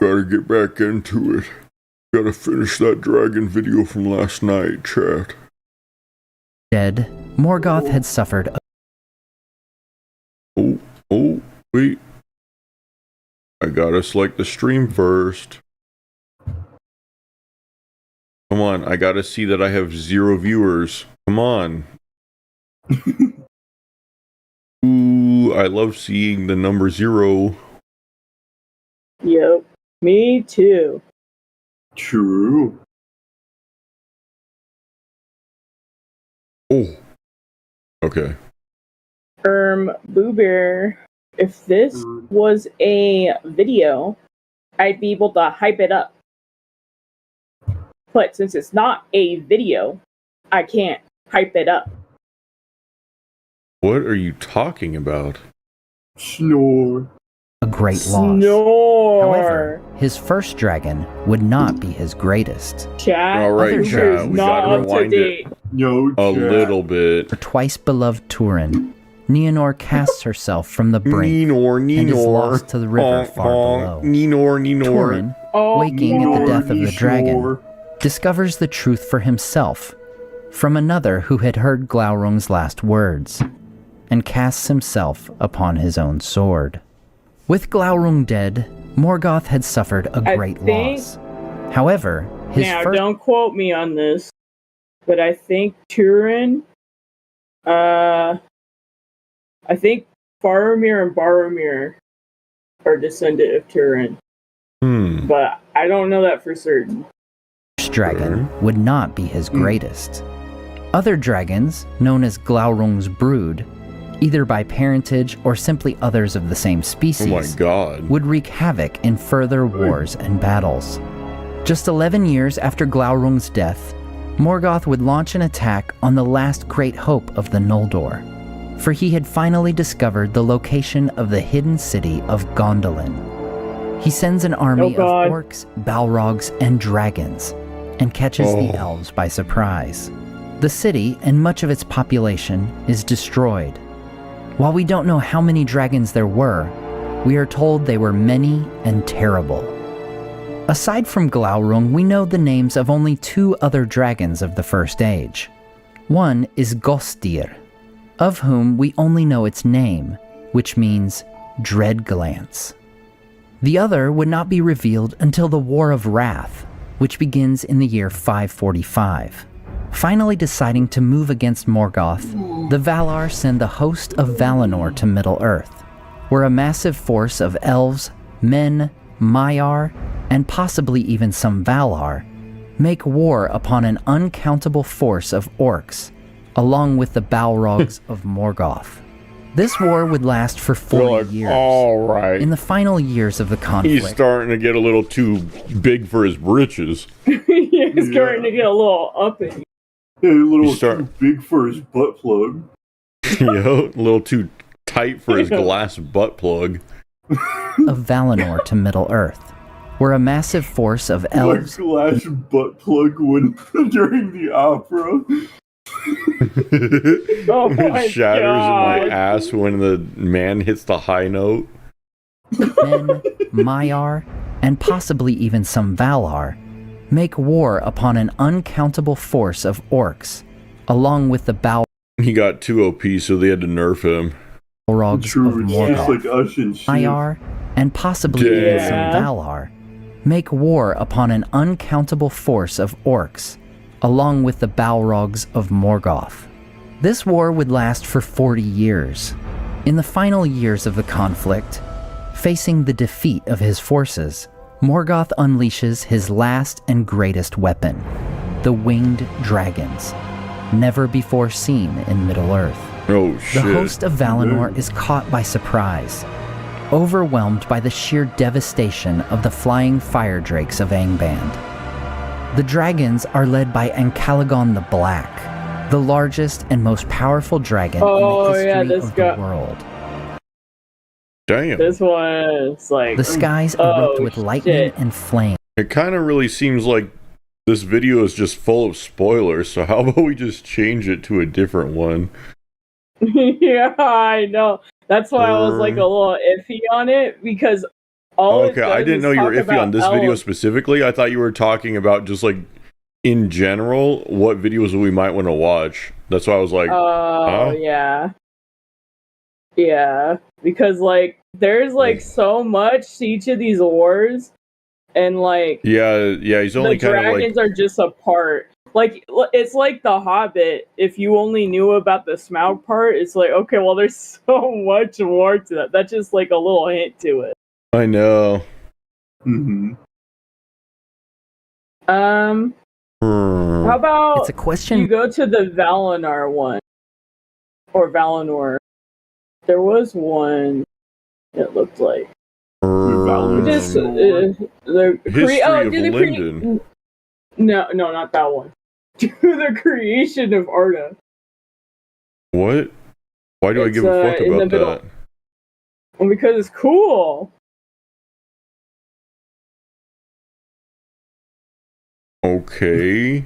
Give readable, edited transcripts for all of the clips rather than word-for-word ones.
Gotta get back into it. Gotta finish that dragon video from last night, chat. Dead, Morgoth had suffered Oh, wait. I gotta select the stream first. Come on, I gotta see that I have 0 viewers. Come on. Ooh, I love seeing the number 0. Yep, me too. True. Oh. Okay. Boo Bear, if this was a video, I'd be able to hype it up. But since it's not a video, I can't hype it up. What are you talking about? Snore. a great loss. Snore. However, his first dragon would not be his greatest. Chat. All right, Other chat. dragons We not gotta up to rewind date. it No, a little bit. For twice beloved Turin, Nienor casts herself from the brink and is lost to the river far below. Turin, waking at the death of the dragon, discovers the truth for himself from another who had heard Glaurung's last words, and casts himself upon his own sword. With Glaurung dead, Morgoth had suffered a great loss. However, his now don't quote me on this, but I think Turin, I think Faramir and Boromir are descendant of Turin. But I don't know that for certain. first dragon would not be his greatest. Other dragons, known as Glaurung's brood, either by parentage or simply others of the same species, Oh my god. would wreak havoc in further wars and battles. Just 11 years after Glaurung's death, Morgoth would launch an attack on the last great hope of the Noldor, for he had finally discovered the location of the hidden city of Gondolin. He sends an army of orcs, balrogs, and dragons, and catches the elves by surprise. The city and much of its population is destroyed. While we don't know how many dragons there were, we are told they were many and terrible. Aside from Glaurung, we know the names of only 2 other dragons of the First Age. One is Gostir, of whom we only know its name, which means Dread Glance. The other would not be revealed until the War of Wrath, which begins in the year 545. Finally deciding to move against Morgoth, the Valar send the host of Valinor to Middle-earth, where a massive force of elves, men, Maiar, and possibly even some Valar make war upon an uncountable force of orcs, along with the Balrogs of Morgoth. This war would last for 40 years. All right. In the final years of the conflict, He's starting to get a little too big for his britches. He's starting to get a little uppity. A little too big for his butt plug. Yo, a little too tight for his glass butt plug. of Valinor to Middle-earth, where a massive force of elves... My glass butt plug when during the opera. Oh It my shatters God. in my ass when the man hits the high note. Men, Maiar, and possibly even some Valar make war upon an uncountable force of orcs, along with the He got too OP, so they had to nerf him. Balrogs of Morgoth. Like us and shit. Maiar, and possibly even some Valar make war upon an uncountable force of orcs, along with the Balrogs of Morgoth. This war would last for 40 years. In the final years of the conflict, facing the defeat of his forces, Morgoth unleashes his last and greatest weapon, the winged dragons, never before seen in Middle-earth. Oh shit. The host of Valinor is caught by surprise, overwhelmed by the sheer devastation of the flying fire drakes of Angband. The dragons are led by Ancalagon the Black, the largest and most powerful dragon in the history of the world. Damn. This one's like... The skies erupt with lightning and flame. It kind of really seems like this video is just full of spoilers, so how about we just change it to a different one? Yeah, I know. That's why I was like a little iffy on it, because All it Okay, I does didn't is know you were talk iffy on about this video elements. specifically. I thought you were talking about just like in general what videos we might want to watch. That's why I was like, Oh, huh? yeah. Yeah. Because, like, there's, like, so much to each of these wars, and, like, Yeah, he's the only kind of like, dragons are just a part. Like, it's like The Hobbit. If you only knew about the Smaug part, it's like, okay, well, there's so much more to that. That's just, like, a little hint to it. I know. Mm-hmm. How about It's a question. you go to the Valinor one? Or Valinor. There was one, it looked like. Just the History of do the Linden. No, not that one. Do the creation of Arda. What? Why do I give a fuck in the about middle. that? Well, because it's cool. Okay.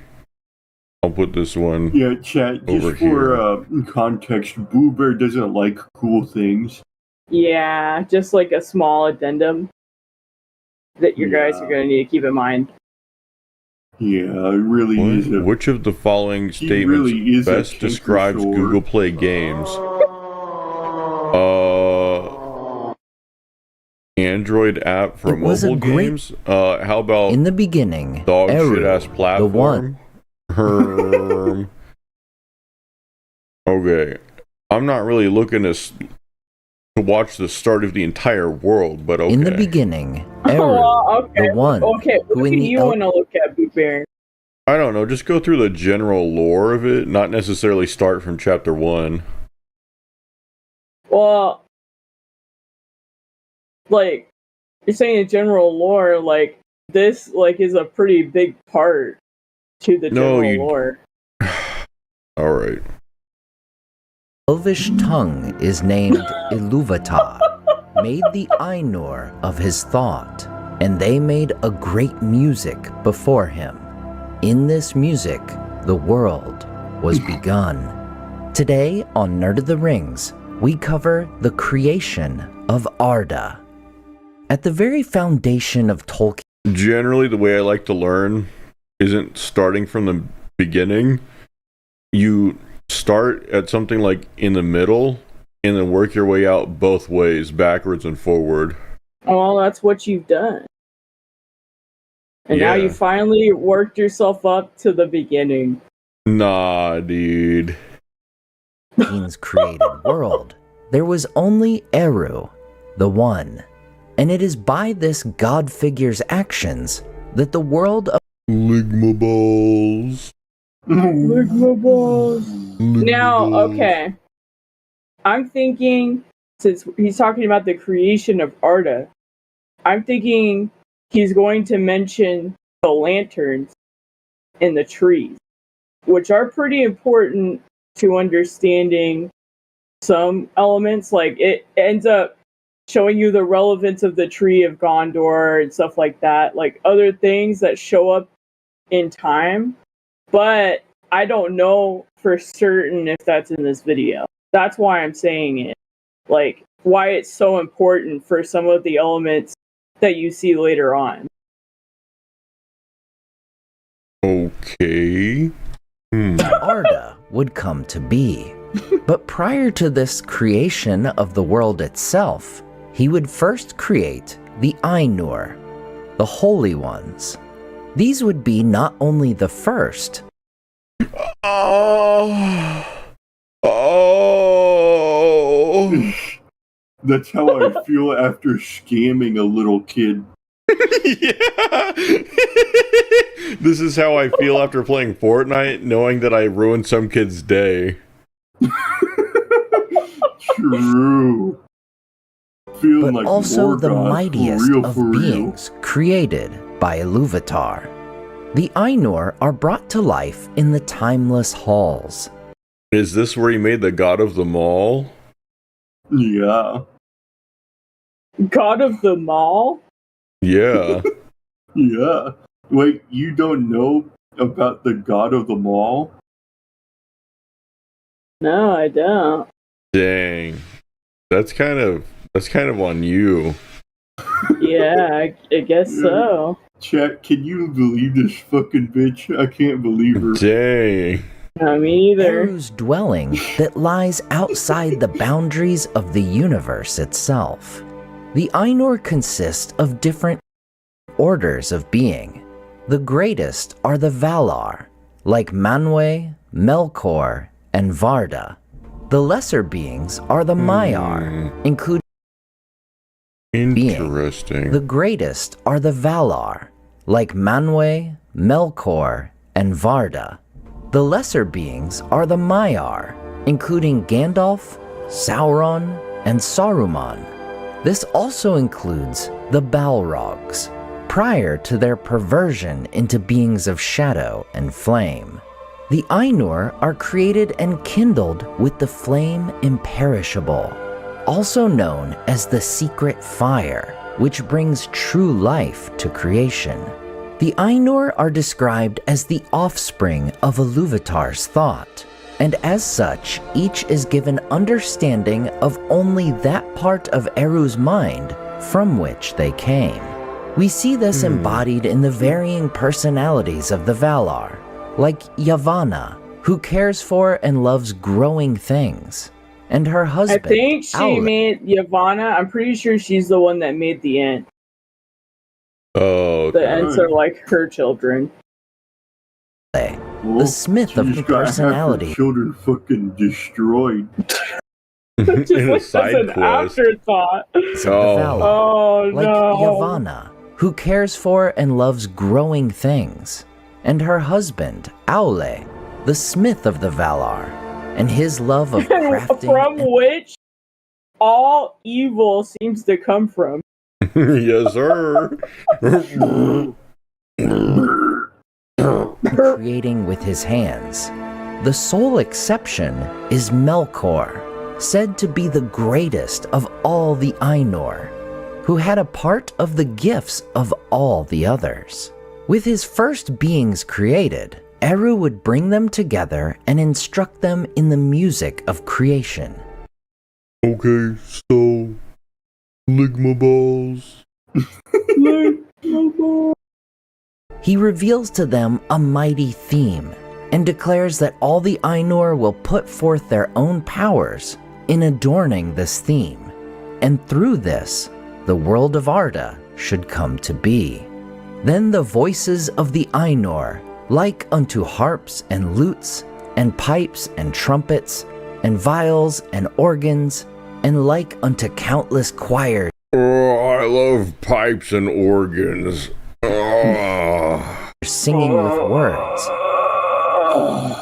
I'll put this one. Yeah, chat, Over just for context, Boo Bear doesn't like cool things. Yeah, just like a small addendum that you guys are going to need to keep in mind. Yeah, it really is. Which of the following statements really is best describes Google Play games? Android app for mobile games? How about in the beginning, dog Eru, shit ass platform? the one. Okay. I'm not really looking to watch the start of the entire world, but okay. In the beginning, Eru, Okay. the one. Okay, who what in do the you want to look at, Boot Bear? I don't know, just go through the general lore of it, not necessarily start from chapter 1. Well, like, you're saying in general lore, like, this, like, is a pretty big part to the general lore. Alright. Elvish tongue is named Ilúvatar, made the Ainur of his thought, and they made a great music before him. In this music, the world was begun. Today on Nerd of the Rings, we cover the creation of Arda. At the very foundation of Tolkien. Generally, the way I like to learn isn't starting from the beginning. You start at something like in the middle and then work your way out both ways, backwards and forward. Well, that's what you've done. And now you finally worked yourself up to the beginning. Nah, dude. Tolkien's created world, there was only Eru, the one. And it is by this god figure's actions that the world of Ligma balls. Ligma balls. Now, okay. I'm thinking, since he's talking about the creation of Arda, I'm thinking he's going to mention the lanterns and the trees, which are pretty important to understanding some elements. Like, it ends up showing you the relevance of the tree of Gondor and stuff like that, like other things that show up in time, but I don't know for certain if that's in this video. That's why I'm saying it. Like, why it's so important for some of the elements that you see later on. Okay. Arda would come to be. But prior to this creation of the world itself, he would first create the Ainur, the Holy Ones. These would be not only the first. That's how I feel after scamming a little kid. Yeah. This is how I feel after playing Fortnite, knowing that I ruined some kid's day. True. Feeling But like also the Morgoth, mightiest for of real. beings created by Ilúvatar. The Ainur are brought to life in the timeless halls. Is this where he made the god of the mall? Yeah. God of the Mall? Yeah. Yeah. Wait, you don't know about the god of the mall? No, I don't. Dang. That's kind of on you. Yeah, I guess so. Chat, can you believe this fucking bitch? I can't believe her. Dang. Me either. Eru's dwelling that lies outside the boundaries of the universe itself. The Ainur consist of different orders of being. The greatest are the Valar, like Manhwa, Melkor, and Varda. The lesser beings are the Maiar, including Interesting. the greatest are the Valar, like Manhwa, Melkor, and Varda. The lesser beings are the Maiar, including Gandalf, Sauron, and Saruman. This also includes the Balrogs, prior to their perversion into beings of shadow and flame. The Ainur are created and kindled with the flame imperishable, also known as the secret fire, which brings true life to creation. The Ainur are described as the offspring of Iluvatar's thought, and as such, each is given understanding of only that part of Eru's mind from which they came. We see this embodied in the varying personalities of the Valar, like Yavanna, who cares for and loves growing things, and her husband, I think she Aule. made Yavanna. I'm pretty sure she's the one that made the Ent. Oh, The okay. Ents are like her children. The smith of the She's got half her personality. children fucking destroyed. Just In a like side as an quest. afterthought. Of the Oh. Valar, Oh like no. Yavanna, who cares for and loves growing things, and her husband, Aule, the smith of the Valar, and his love of crafting. From which all evil seems to come from. Yes, sir. Creating with his hands. The sole exception is Melkor, said to be the greatest of all the Ainur, who had a part of the gifts of all the others. With his first beings created, Eru would bring them together and instruct them in the music of creation. Okay, so lick my balls. He reveals to them a mighty theme and declares that all the Ainur will put forth their own powers in adorning this theme, and through this, the world of Arda should come to be. Then the voices of the Ainur, like unto harps and lutes, and pipes and trumpets, and viols and organs, and like unto countless choirs, Oh, I love pipes and organs. Oh. singing with words,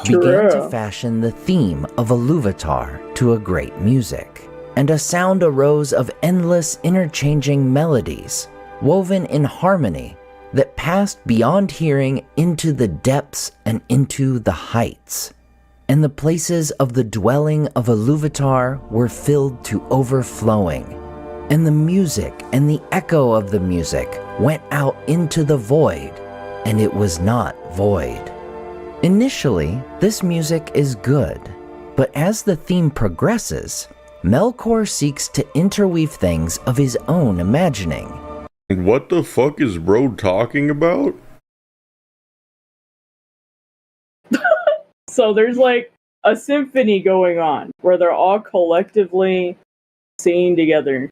began to fashion the theme of Iluvatar to a great music, and a sound arose of endless interchanging melodies, woven in harmony, that passed beyond hearing into the depths and into the heights. And the places of the dwelling of Iluvatar were filled to overflowing, and the music and the echo of the music went out into the void, and it was not void. Initially, this music is good, but as the theme progresses, Melkor seeks to interweave things of his own imagining. What the fuck is bro talking about? So there's like a symphony going on where they're all collectively singing together.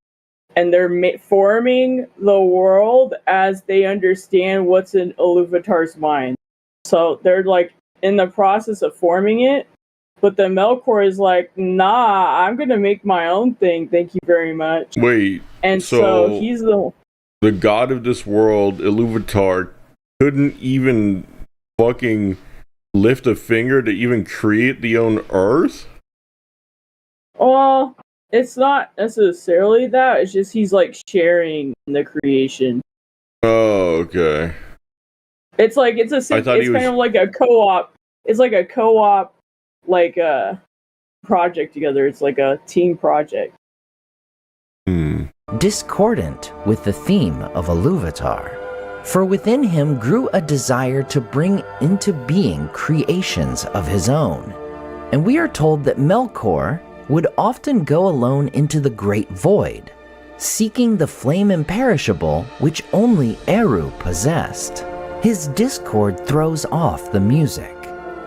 And they're forming the world as they understand what's in Iluvatar's mind. So they're like in the process of forming it, but the Melkor is like, nah, I'm gonna make my own thing. Thank you very much. Wait, And so so he's the god of this world, Iluvatar, couldn't even fucking lift a finger to even create the own Earth? well, it's not necessarily that. It's just he's like sharing the creation. Oh, okay. It's like it's I thought he it's was- kind of like a co-op. It's like a co-op, like project together. It's like a team project. Discordant with the theme of Iluvatar, for within him grew a desire to bring into being creations of his own. And we are told that Melkor would often go alone into the great void, seeking the flame imperishable which only Eru possessed. His discord throws off the music,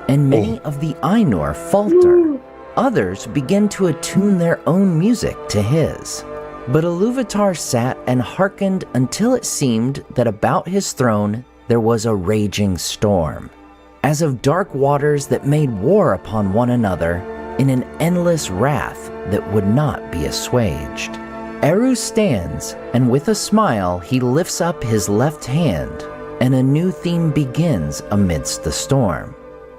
and many of the Ainur falter. Others begin to attune their own music to his. But Iluvatar sat and hearkened until it seemed that about his throne there was a raging storm, as of dark waters that made war upon one another in an endless wrath that would not be assuaged. Eru stands, and with a smile he lifts up his left hand, and a new theme begins amidst the storm.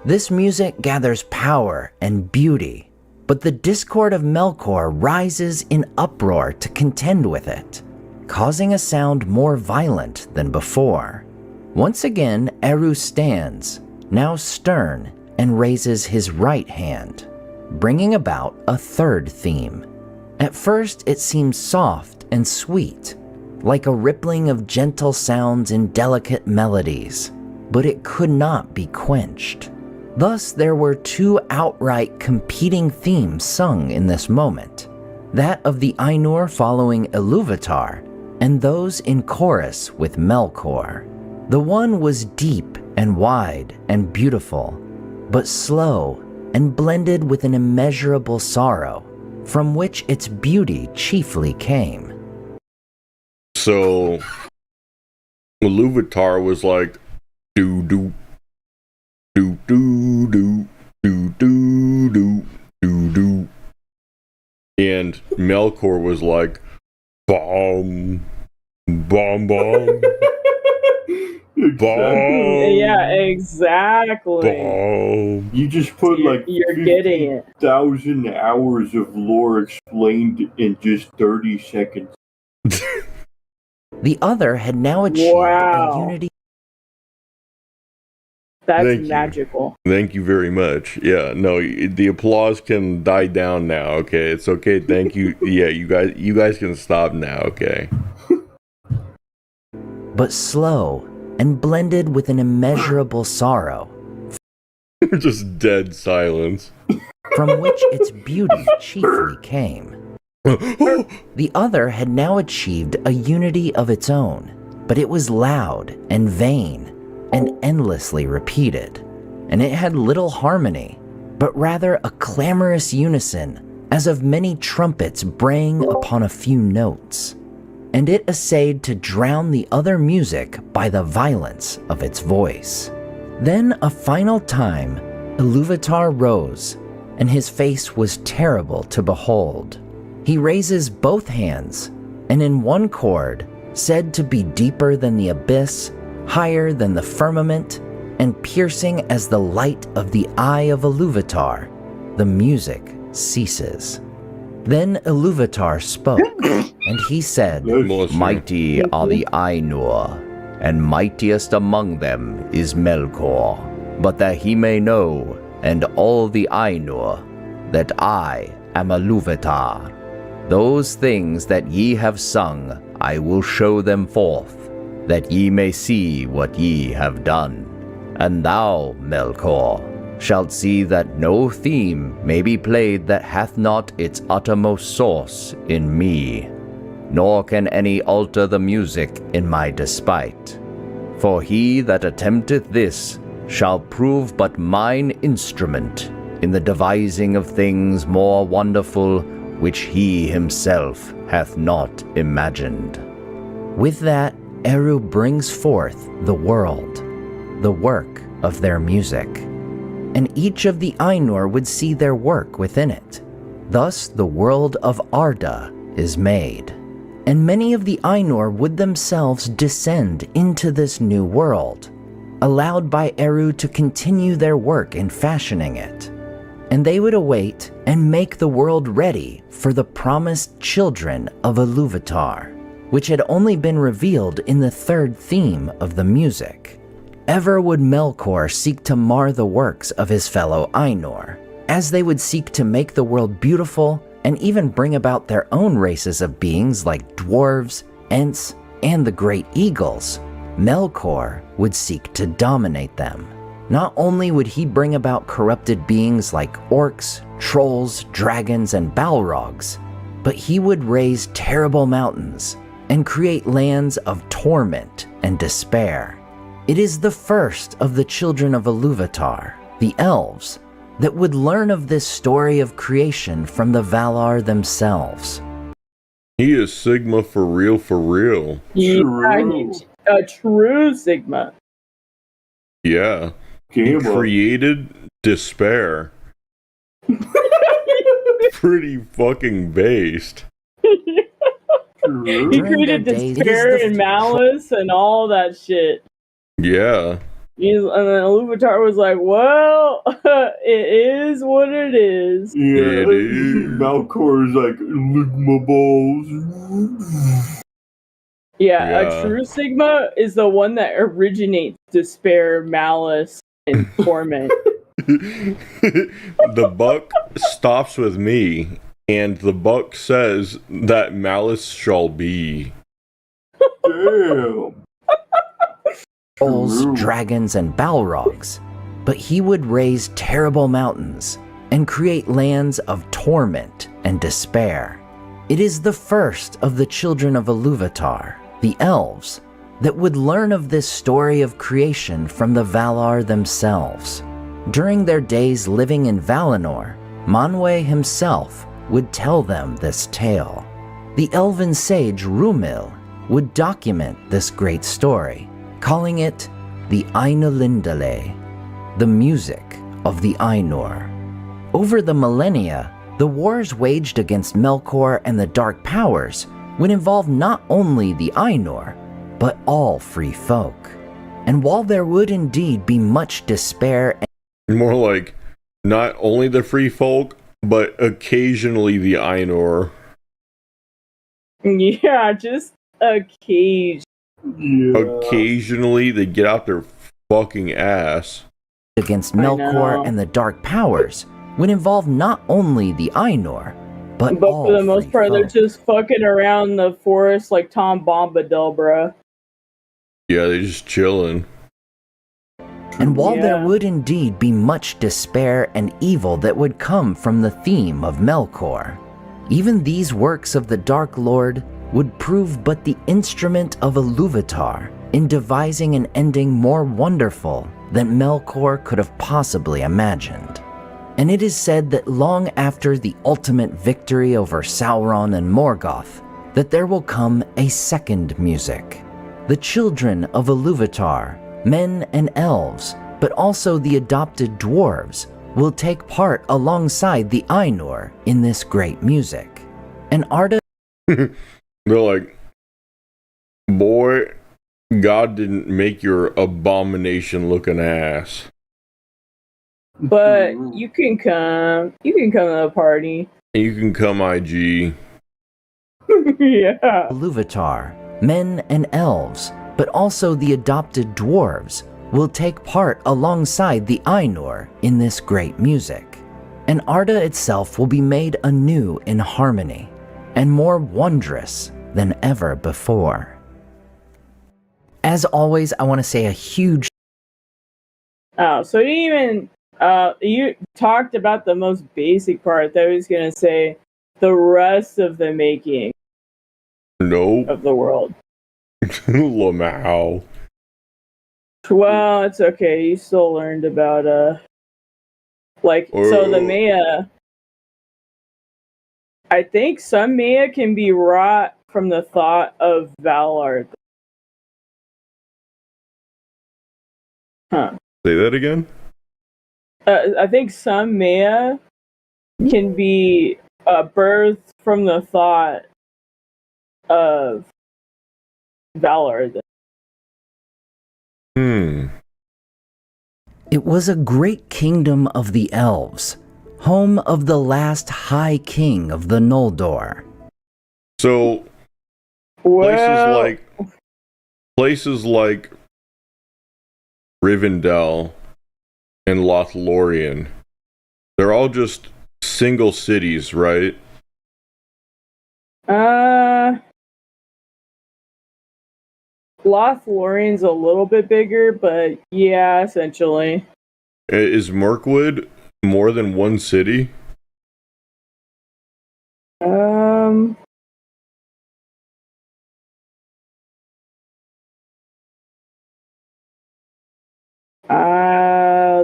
This music gathers power and beauty, but the discord of Melkor rises in uproar to contend with it, causing a sound more violent than before. Once again, Eru stands, now stern, and raises his right hand, bringing about a third theme. At first, it seems soft and sweet, like a rippling of gentle sounds in delicate melodies, but it could not be quenched. Thus, there were two outright competing themes sung in this moment, that of the Ainur following Iluvatar, and those in chorus with Melkor. The one was deep and wide and beautiful, but slow and blended with an immeasurable sorrow, from which its beauty chiefly came. So, Iluvatar was like, do-do, do-do-do, do-do-do, do-do. And Melkor was like, bomb, bomb, bomb. Bomb. Yeah, exactly. Bomb. You just put like You're getting it. 50,000 hours of lore explained in just 30 seconds. The other had now achieved a unity. That's Thank you. magical. Thank you very much. Yeah, no, the applause can die down now. Okay, it's okay. Thank you. Yeah, you guys can stop now. Okay. But slow and blended with an immeasurable sorrow, Just dead silence. from which its beauty chiefly came. The other had now achieved a unity of its own, but it was loud and vain and endlessly repeated, and it had little harmony, but rather a clamorous unison, as of many trumpets braying upon a few notes. And it essayed to drown the other music by the violence of its voice. Then a final time, Iluvatar rose, and his face was terrible to behold. He raises both hands, and in one chord, said to be deeper than the abyss, higher than the firmament, and piercing as the light of the eye of Iluvatar, the music ceases. Then Iluvatar spoke, and he said, "Mighty are the Ainur, and mightiest among them is Melkor. But that he may know, and all the Ainur, that I am Iluvatar. Those things that ye have sung, I will show them forth, that ye may see what ye have done. And thou, Melkor, shalt see that no theme may be played that hath not its uttermost source in me, nor can any alter the music in my despite. For he that attempteth this shall prove but mine instrument in the devising of things more wonderful which he himself hath not imagined." With that, Eru brings forth the world, the work of their music, and each of the Ainur would see their work within it. Thus the world of Arda is made, and many of the Ainur would themselves descend into this new world, allowed by Eru to continue their work in fashioning it. And they would await and make the world ready for the promised children of Iluvatar, which had only been revealed in the third theme of the music. Ever would Melkor seek to mar the works of his fellow Ainur, as they would seek to make the world beautiful and even bring about their own races of beings like dwarves, Ents, and the great eagles. Melkor would seek to dominate them. Not only would he bring about corrupted beings like orcs, trolls, dragons, and balrogs, but he would raise terrible mountains and create lands of torment and despair. It is the first of the children of Iluvatar, the elves, that would learn of this story of creation from the Valar themselves. He is Sigma for real, for real. Yeah, a true Sigma. Yeah. He created despair. Pretty fucking based. He created despair and malice and all that shit. Yeah. And then Iluvatar was like, well, it is what it is. Yeah, it is. Malcor's like, lick my balls. Yeah, a true Sigma is the one that originates despair, malice, and torment. The buck stops with me, and the buck says that malice shall be. Damn. Trolls, dragons, and balrogs, but he would raise terrible mountains and create lands of torment and despair. It is the first of the children of Iluvatar, the elves, that would learn of this story of creation from the Valar themselves. During their days living in Valinor, Manhwa himself would tell them this tale. The elven sage Rumil would document this great story, calling it the Ainulindale, the music of the Ainur. Over the millennia, the wars waged against Melkor and the Dark Powers would involve not only the Ainur, but all free folk. And while there would indeed be much despair and more like not only the free folk, but occasionally the Ainur. Yeah, just occasionally. Yeah. Occasionally they get out their fucking ass against Melkor and the Dark Powers would involve not only the Ainur, but all for the most free part, folk. they're just fucking around the forest like Tom Bombadil, bruh. Yeah, they're just chilling. And while there would indeed be much despair and evil that would come from the theme of Melkor, even these works of the Dark Lord would prove but the instrument of Iluvatar in devising an ending more wonderful than Melkor could have possibly imagined. And it is said that long after the ultimate victory over Sauron and Morgoth, that there will come a second music. The children of Iluvatar, men and elves, but also the adopted dwarves, will take part alongside the Ainur in this great music. And Arda They're like, boy, God didn't make your abomination looking ass. But you can come to the party. You can come, IG. Yeah. Iluvatar, men and elves, but also the adopted dwarves, will take part alongside the Ainur in this great music. And Arda itself will be made anew in harmony, and more wondrous than ever before. As always, I want to say a huge Oh, so you talked about the most basic part. I was gonna say the rest of the making Nope. of the world. Lamau. Well, it's okay. You still learned about so the Maya. I think some Maya can be wrought from the thought of Valar. Huh. Say that again? I think some Maya can be birthed from the thought of Valar. It was a great kingdom of the elves, home of the last High King of the Noldor. So, places like Rivendell and Lothlorien, they're all just single cities, right? Lothlorien's a little bit bigger, but yeah, essentially. Is Mirkwood more than one city?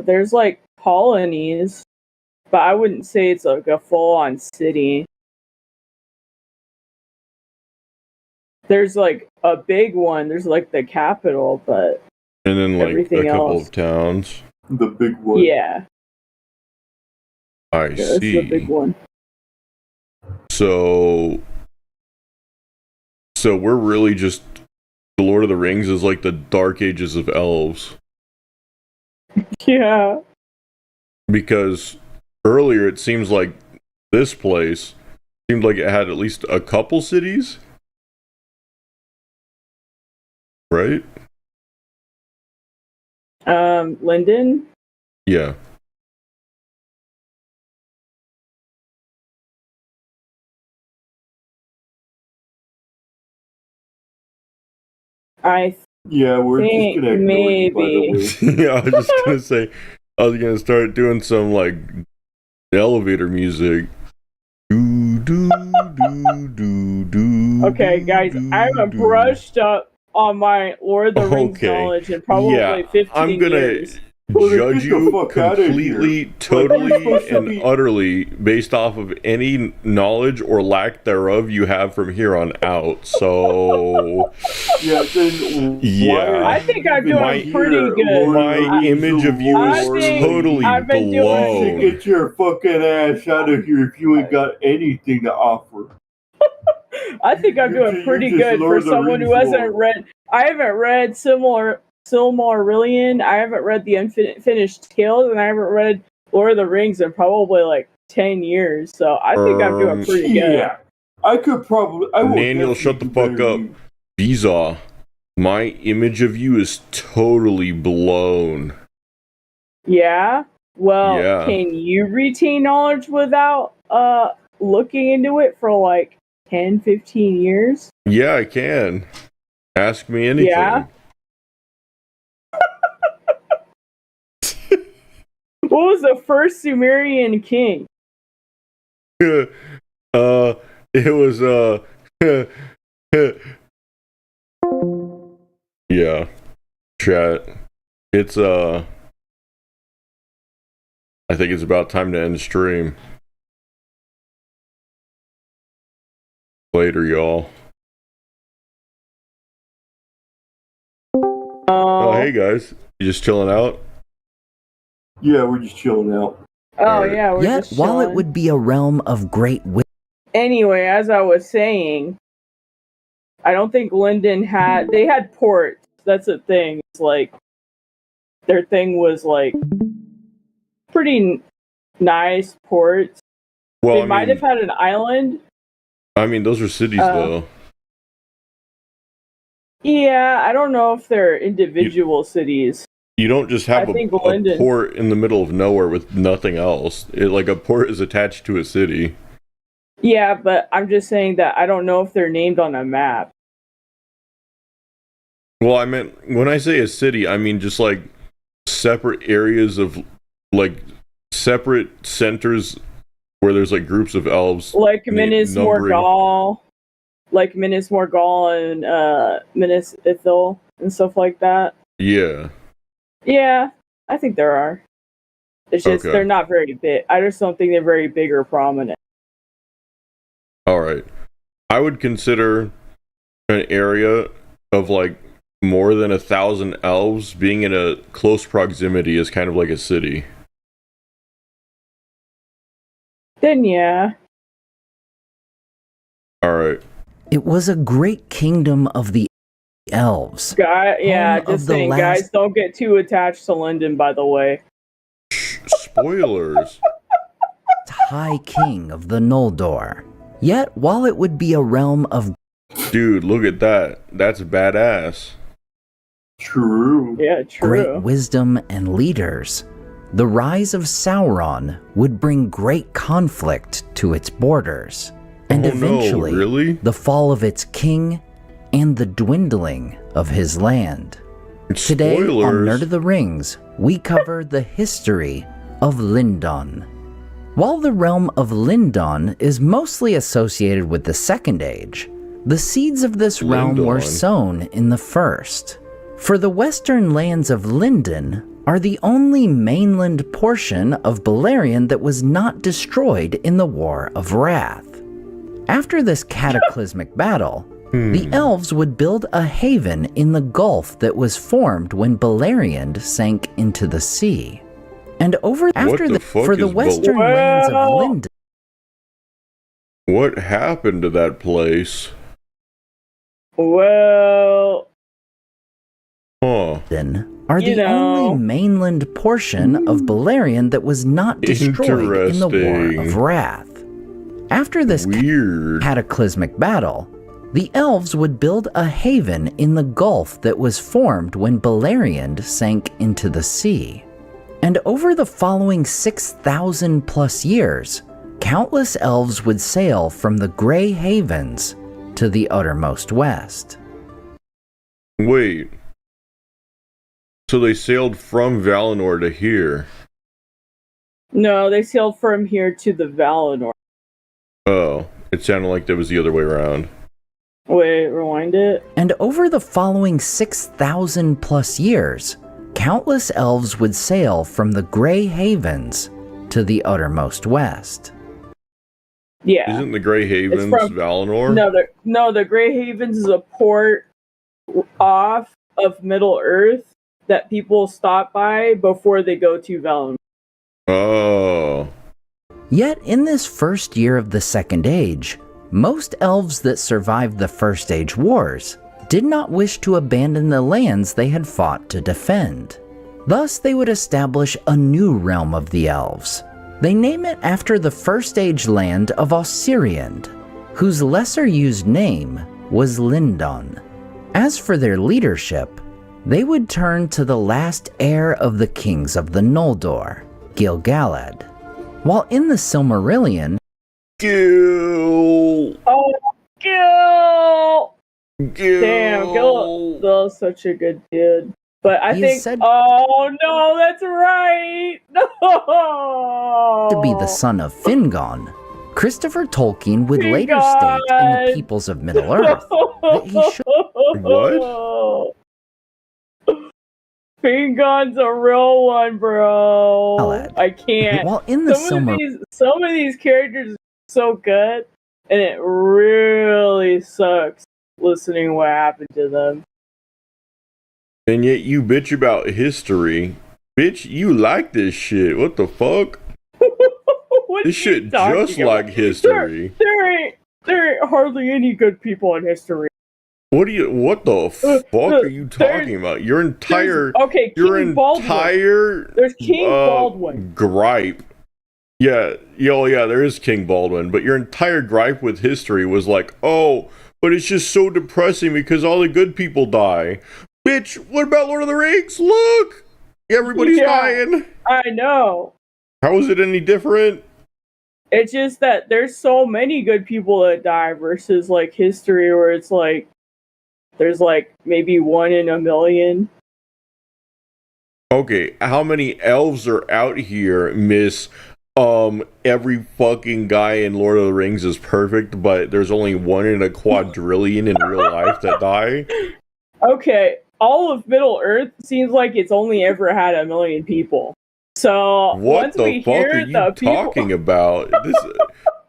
There's like colonies, but I wouldn't say it's like a full-on city. There's like a big one. There's like the capital, but And then like a everything couple else. of towns. The big one. Yeah, I that's see. the big one. So we're really just the Lord of the Rings is like the Dark Ages of elves. Yeah. Because earlier it seems like this place seemed like it had at least a couple cities. Right? Linden? Yeah. Yeah, we're just Think gonna ignore you, by the way. Yeah, I was just gonna say I was gonna start doing some like elevator music. Do, do, do, do, do, Okay, guys, I haven't do. brushed up on my Lord of the Rings Okay. knowledge in probably Yeah, 15 I'm gonna years. Well, then judge get the you fuck outta completely, here. totally, Like, you're supposed to and be- utterly based off of any knowledge or lack thereof you have from here on out. So, Yeah, then Yeah. why are I you think I'm even doing here, pretty good. Lord of my the Rings, image of you I is think totally I've been doing- You blown. should get your fucking ass out of here if you ain't got anything to offer. I think I'm You're doing ju- pretty you're just good Lord for of the someone who Rings hasn't lore. read. I haven't read Silmarillion. I haven't read the Unfinished Tales, and I haven't read Lord of the Rings in probably like 10 years. So I think I'm doing pretty good. Yeah, I could probably. I will Daniel, definitely shut the do fuck better up. than Visa, my image of you is totally blown. Yeah. Well, Yeah. can you retain knowledge without looking into it for like 10, 15 years? Yeah, I can. Ask me anything. Yeah? What was the first Sumerian king? It was yeah. Chat. It's I think it's about time to end the stream. Later, y'all. Oh, hey guys. You just chilling out? Yeah, we're just chilling out. Oh yeah, we're Yet, just while it chilling. would be a realm of great Anyway, as I was saying, I don't think Linden had. They had ports. That's the thing. It's like their thing was like pretty nice ports. Well, They might have had an island. I mean, those are cities, though. Yeah, I don't know if they're individual cities. You don't just have I think a Linden- port in the middle of nowhere with nothing else. Like, a port is attached to a city. Yeah, but I'm just saying that I don't know if they're named on a map. Well, I meant, when I say a city, I mean just, like, separate areas of, like, separate centers where there's, like, groups of elves. Like numbering- Minas Morgul. Like Minas Morgul and Minas Ithil and stuff like that. Yeah. Yeah, I think there are. It's just Okay. they're not very big. I just don't think they're very big or prominent. Alright. I would consider an area of, like, more than 1,000 elves being in a close proximity as kind of like a city. Then yeah. Alright. It was a great kingdom of the elves. Yeah, Home of just the saying, last- guys, don't get too attached to Linden, by the way. Spoilers. High king of the Noldor. Yet, while it would be a realm of Dude, look at that. That's badass. True. Yeah, great true. wisdom and leaders, the rise of Sauron would bring great conflict to its borders, and Oh, eventually no, really? the fall of its king and the dwindling of his land. Today on Spoilers. Nerd of the Rings, we cover the history of Lindon. While the realm of Lindon is mostly associated with the Second Age, the seeds of this realm were sown in the First. For the western lands of Lindon are the only mainland portion of Beleriand that was not destroyed in the War of Wrath. After this cataclysmic battle, the elves would build a haven in the gulf that was formed when Beleriand sank into the sea. And for the western lands of Lindon. What happened to that place? Well, are the only mainland portion of Beleriand that was not destroyed in the War of Wrath. After this cataclysmic battle, the elves would build a haven in the gulf that was formed when Beleriand sank into the sea. And over the following 6,000 plus years, countless elves would sail from the Grey Havens to the uttermost west. Wait. So they sailed from Valinor to here? No, they sailed from here to the Valinor. Oh, it sounded like that was the other way around. Wait, rewind it. And over the following 6,000 plus years, countless elves would sail from the Grey Havens to the uttermost west. Yeah. Isn't the Grey Havens Valinor? No, the Grey Havens is a port off of Middle Earth that people stop by before they go to Valinor. Oh. Yet in this first year of the Second Age, most elves that survived the First Age wars did not wish to abandon the lands they had fought to defend. Thus, they would establish a new realm of the elves. They name it after the First Age land of Ossiriand, whose lesser-used name was Lindon. As for their leadership, they would turn to the last heir of the kings of the Noldor, Gil-galad. While in the Silmarillion, Gil! Oh, Gil! Gil! Damn, Gil's such a good dude. But I think, oh no, that's right! No! To be the son of Fingon, Christopher Tolkien would later state in The Peoples of Middle-earth that he should... What? Fingon's a real one, bro. I can't. While in the some of these characters are so good, and it really sucks listening what happened to them. And yet you bitch about history. Bitch, you like this shit. What the fuck? This shit just like history. There ain't hardly any good people in history. What the fuck are you talking about? Your entire there's King Baldwin. Gripe. Yeah, there is King Baldwin, but your entire gripe with history was like, oh, but it's just so depressing because all the good people die. Bitch, what about Lord of the Rings? Look! Everybody's dying. I know. How is it any different? It's just that there's so many good people that die versus like history where it's like there's like maybe 1 in a million. Okay, how many elves are out here, miss? Every fucking guy in Lord of the Rings is perfect, but there's only 1 in a quadrillion in real life that die. Okay, all of Middle Earth seems like it's only ever had 1 million people. So what the fuck are you talking about? This,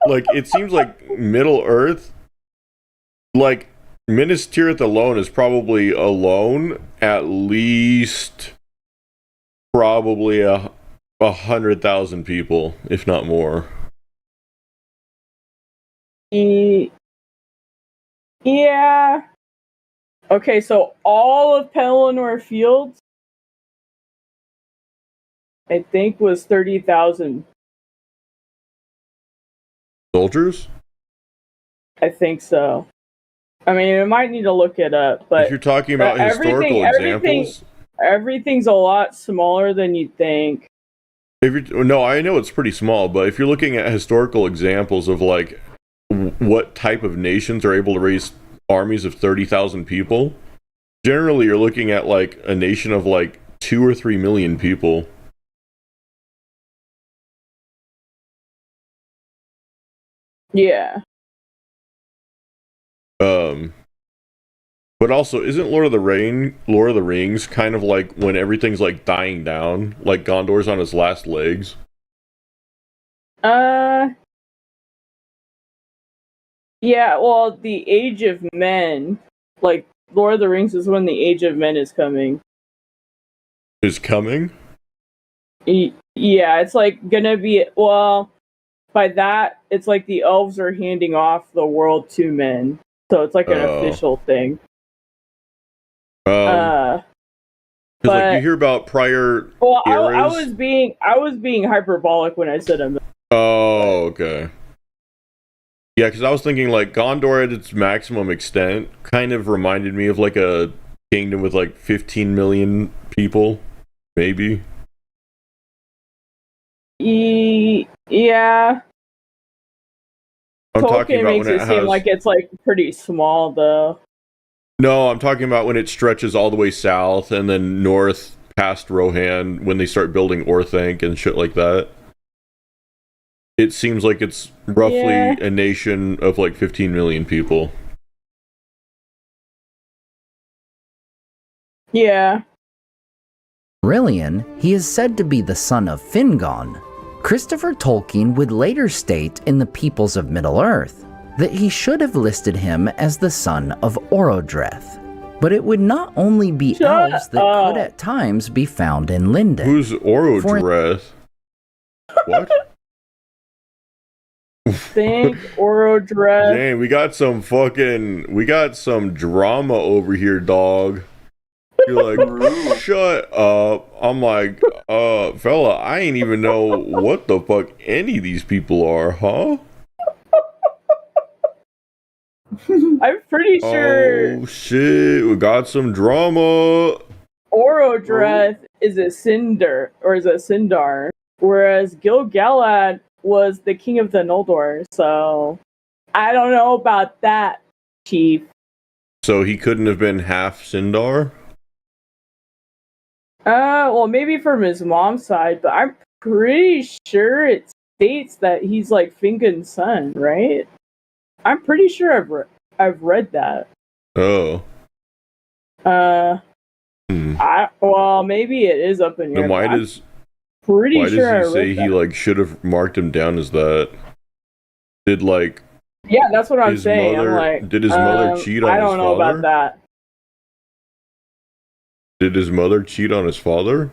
like, it seems like Middle Earth, like Minas Tirith alone is probably alone at least probably 100,000 people, if not more. Yeah. Okay, so all of Pelennor Fields, I think, was 30,000 soldiers. I think so. I mean, I might need to look it up, but if you're talking about historical examples, everything's a lot smaller than you'd think. No, I know it's pretty small, but if you're looking at historical examples of like what type of nations are able to raise armies of 30,000 people, generally you're looking at like a nation of like 2 or 3 million people. Yeah. But also, isn't Lord of the Rings kind of like when everything's like dying down, like Gondor's on his last legs? Yeah, well, the Age of Men, like, Lord of the Rings is when the Age of Men is coming. Is coming? Yeah, it's like gonna be, well, by that, it's like the elves are handing off the world to men. So it's like an official thing. Because like you hear about prior well, eras. I was being hyperbolic when I said them. Oh, okay. Yeah, because I was thinking like Gondor at its maximum extent kind of reminded me of like a kingdom with like 15 million people, maybe. Yeah. I'm talking about makes when it seem like it's like pretty small though. No, I'm talking about when it stretches all the way south and then north past Rohan when they start building Orthanc and shit like that. It seems like it's roughly a nation of like 15 million people. Yeah. Silmarillion, he is said to be the son of Fingon. Christopher Tolkien would later state in The Peoples of Middle-earth that he should have listed him as the son of Orodreth. But it would not only be elves that could at times be found in Lindon. Who's Orodreth? What? Think Orodreth. Dang, we got some drama over here, dog. You're like, shut up. I'm like, fella, I ain't even know what the fuck any of these people are, huh? I'm pretty sure. Oh shit, we got some drama. Orodreth is a Sindar, whereas Gil-galad was the king of the Noldor. So I don't know about that, Chief. So he couldn't have been half Sindar? Well, maybe from his mom's side, but I'm pretty sure it states that he's like Fingon's son, right? I'm pretty sure I've read that. Oh. Well, maybe it is up in here. Then why does he say he should have marked him down as that? Did yeah, that's what I'm saying. Did his mother cheat on his father? I don't know about that. Did his mother cheat on his father?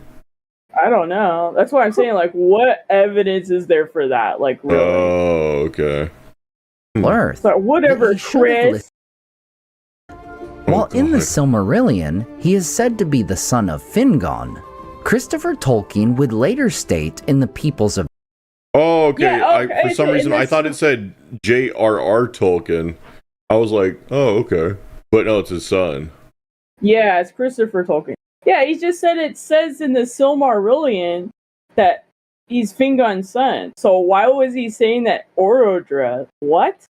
I don't know. That's what I'm saying. Like, what evidence is there for that? Like, really? Oh, okay. Earth. So whatever, Chris. While in the Silmarillion, he is said to be the son of Fingon. Christopher Tolkien would later state in The Peoples of... Oh, okay. Yeah, for some reason, I thought it said J.R.R. Tolkien. I was like, oh, okay. But no, it's his son. Yeah, it's Christopher Tolkien. Yeah, he just said it says in the Silmarillion that he's Fingon's son. So why was he saying that Orodreth? What?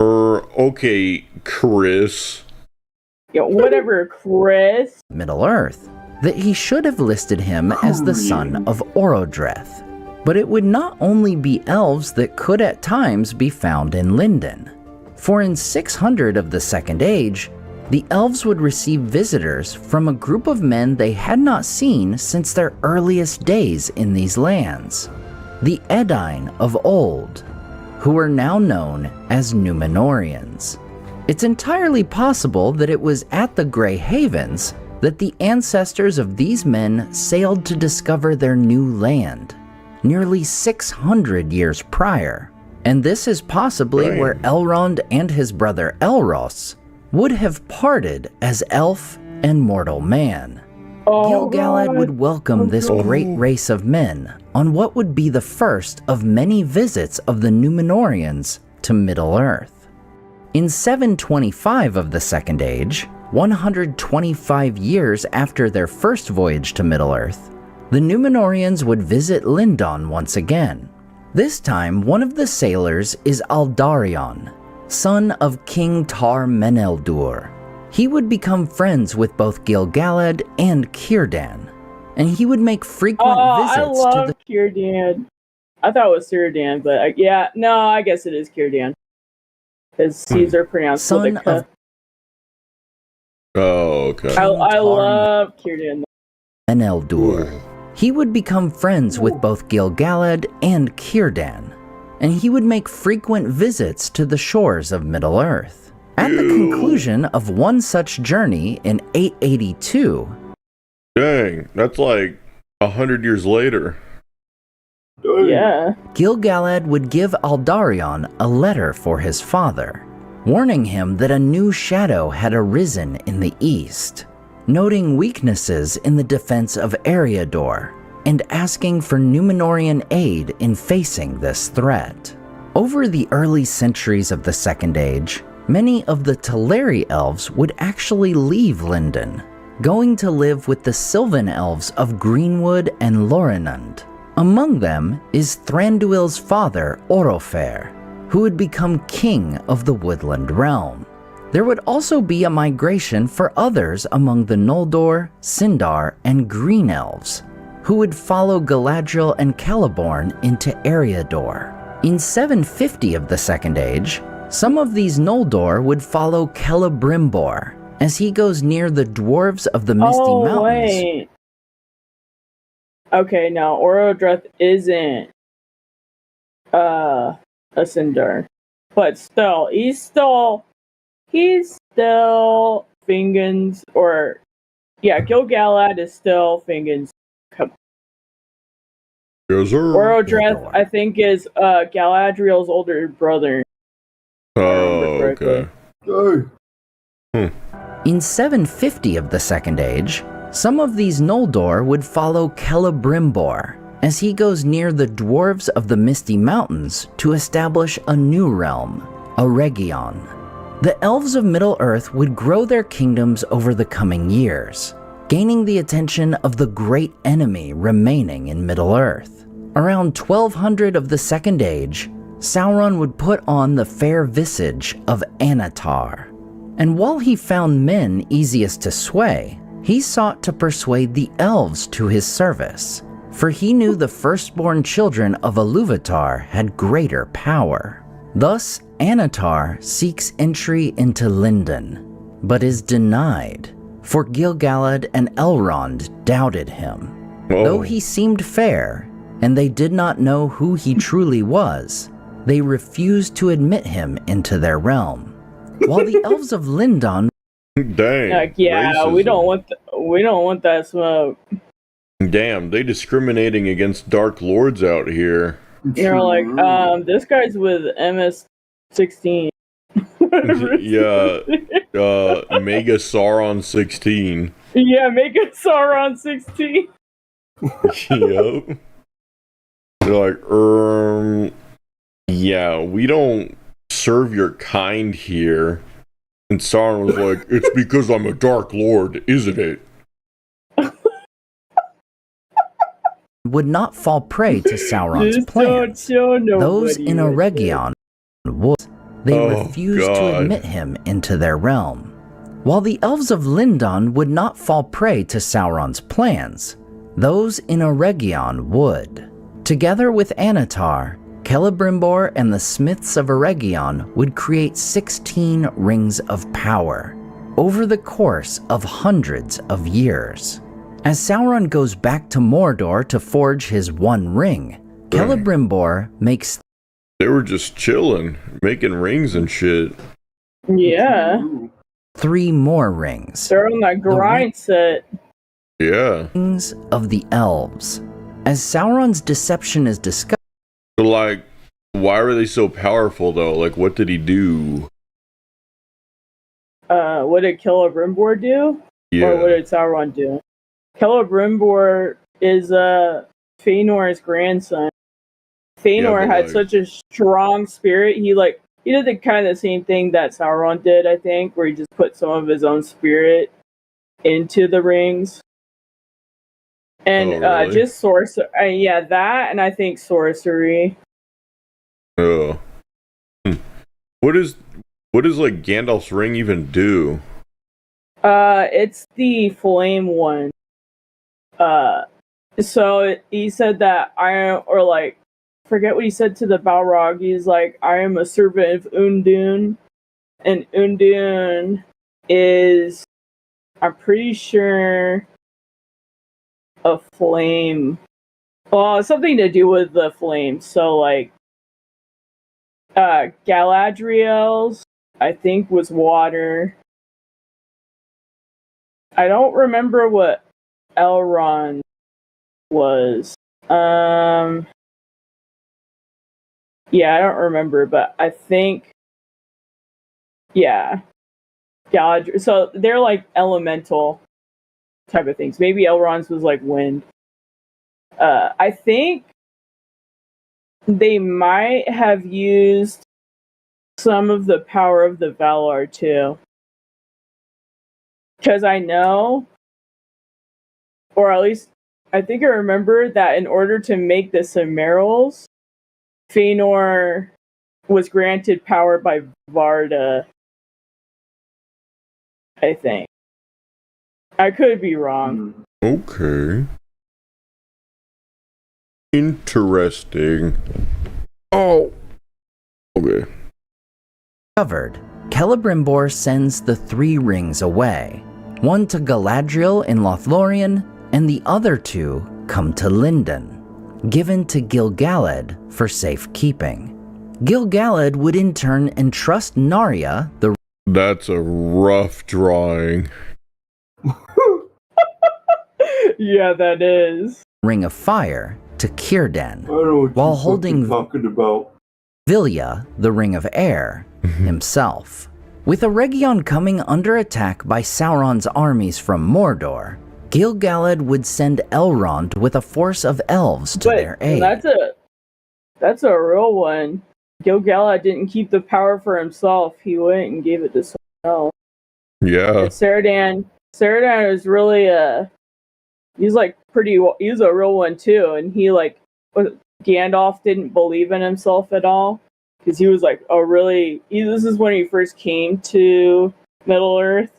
Okay, Chris. Yeah, whatever, Chris. Middle-earth, that he should have listed him as the son of Orodreth. But it would not only be elves that could at times be found in Lindon. For in 600 of the Second Age, the elves would receive visitors from a group of men they had not seen since their earliest days in these lands, the Edain of old, who were now known as Númenóreans. It's entirely possible that it was at the Grey Havens that the ancestors of these men sailed to discover their new land, nearly 600 years prior. And this is possibly where Elrond and his brother Elros would have parted as elf and mortal man. Gil-galad would welcome this great race of men on what would be the first of many visits of the Númenóreans to Middle-earth. In 725 of the Second Age, 125 years after their first voyage to Middle-earth, the Númenóreans would visit Lindon once again. This time, one of the sailors is Aldarion, son of King Tar-Meneldur. He would become friends with both Gil-galad and Círdan, and he would make frequent visits to the... Círdan. I thought it was Círdan, but I guess it is Círdan. Because C's are pronounced with Son a K. of Oh, okay. I love Círdan. Eldur. He would become friends with both Gil-galad and Círdan, and he would make frequent visits to the shores of Middle-earth. At the conclusion of one such journey in 882, Dang, that's like 100 years later. Yeah. Gil-galad would give Aldarion a letter for his father, warning him that a new shadow had arisen in the east, noting weaknesses in the defense of Eriador, and asking for Númenorian aid in facing this threat. Over the early centuries of the Second Age, many of the Teleri elves would actually leave Lindon, going to live with the Sylvan elves of Greenwood and Lorinund. Among them is Thranduil's father, Orofer, who would become king of the Woodland Realm. There would also be a migration for others among the Noldor, Sindar, and Green Elves, who would follow Galadriel and Celeborn into Eriador. In 750 of the Second Age, some of these Noldor would follow Celebrimbor as he goes near the dwarves of the Misty Mountains. Wait. Okay, now Orodreth isn't a Sindar, but still, he's still Fingon's, or Gil-galad is still Fingon's. Yes, sir. Orodreth, I think, is Galadriel's older brother. Oh, okay. In 750 of the Second Age, some of these Noldor would follow Celebrimbor as he goes near the dwarves of the Misty Mountains to establish a new realm, Eregion. The elves of Middle-earth would grow their kingdoms over the coming years, gaining the attention of the great enemy remaining in Middle-earth. Around 1200 of the Second Age, Sauron would put on the fair visage of Anatar. And while he found men easiest to sway, he sought to persuade the elves to his service, for he knew the firstborn children of Ilúvatar had greater power. Thus, Anatar seeks entry into Lindon, but is denied, for Gil-galad and Elrond doubted him. Though he seemed fair, and they did not know who he truly was, they refused to admit him into their realm. While the elves of Lindon, Dang. Like, racism. we don't want that smoke. Damn, they discriminating against Dark Lords out here. You're like, this guy's with MS-16. Yeah, Mega Sauron 16. Yeah, make it Sauron 16. Yep. They're like, yeah, we don't serve your kind here. And Sauron was like, it's because I'm a Dark Lord, isn't it? would not fall prey to Sauron's plans. Those in Eregion would. They refused to admit him into their realm. While the elves of Lindon would not fall prey to Sauron's plans, those in Eregion would. Together with Anatar, Celebrimbor and the Smiths of Eregion would create 16 rings of power over the course of hundreds of years. As Sauron goes back to Mordor to forge his one ring, Celebrimbor makes... They were just chilling, making rings and shit. Yeah. 3 more rings. They're on that grind set. Yeah. Rings of the elves. As Sauron's deception is discovered... So, like, why were they so powerful, though? Like, what did he do? What did Celebrimbor do? Yeah. Or what did Sauron do? Celebrimbor is Feanor's grandson. Feanor had such a strong spirit. He did the kind of same thing that Sauron did, I think, where he just put some of his own spirit into the rings. And really? just sorcery. Yeah, that, and I think sorcery. Oh. What is like Gandalf's ring even do? It's the flame one. So he said that iron, or like forget what he said to the Balrog. He's like, I am a servant of Undun. And Undun is, I'm pretty sure, a flame. Well, something to do with the flame. So, like, Galadriel's, I think, was water. I don't remember what Elrond was. Yeah, I don't remember, but I think, yeah, Galadriel. So they're like elemental type of things. Maybe Elrond's was like wind. I think they might have used some of the power of the Valar too. Because I know, or at least I think I remember that in order to make the Silmarils, Fëanor was granted power by Varda. I think. I could be wrong. Okay. Interesting. Oh. Okay. Covered, Celebrimbor sends the 3 rings away. One to Galadriel in Lothlorien, and the other 2 come to Lindon, given to Gil-galad for safekeeping. Gil-galad would in turn entrust Narya, the That's a rough drawing. Yeah, that is. Ring of Fire, to Círdan, I don't know what while you're holding talking about. Vilya, the Ring of Air, himself. With Eregion coming under attack by Sauron's armies from Mordor, Gil-galad would send Elrond with a force of elves to their aid. That's a real one. Gil-galad didn't keep the power for himself. He went and gave it to someone else. Yeah. And Círdan is really he's a real one too. And he Gandalf didn't believe in himself at all. Because he was like this is when he first came to Middle Earth.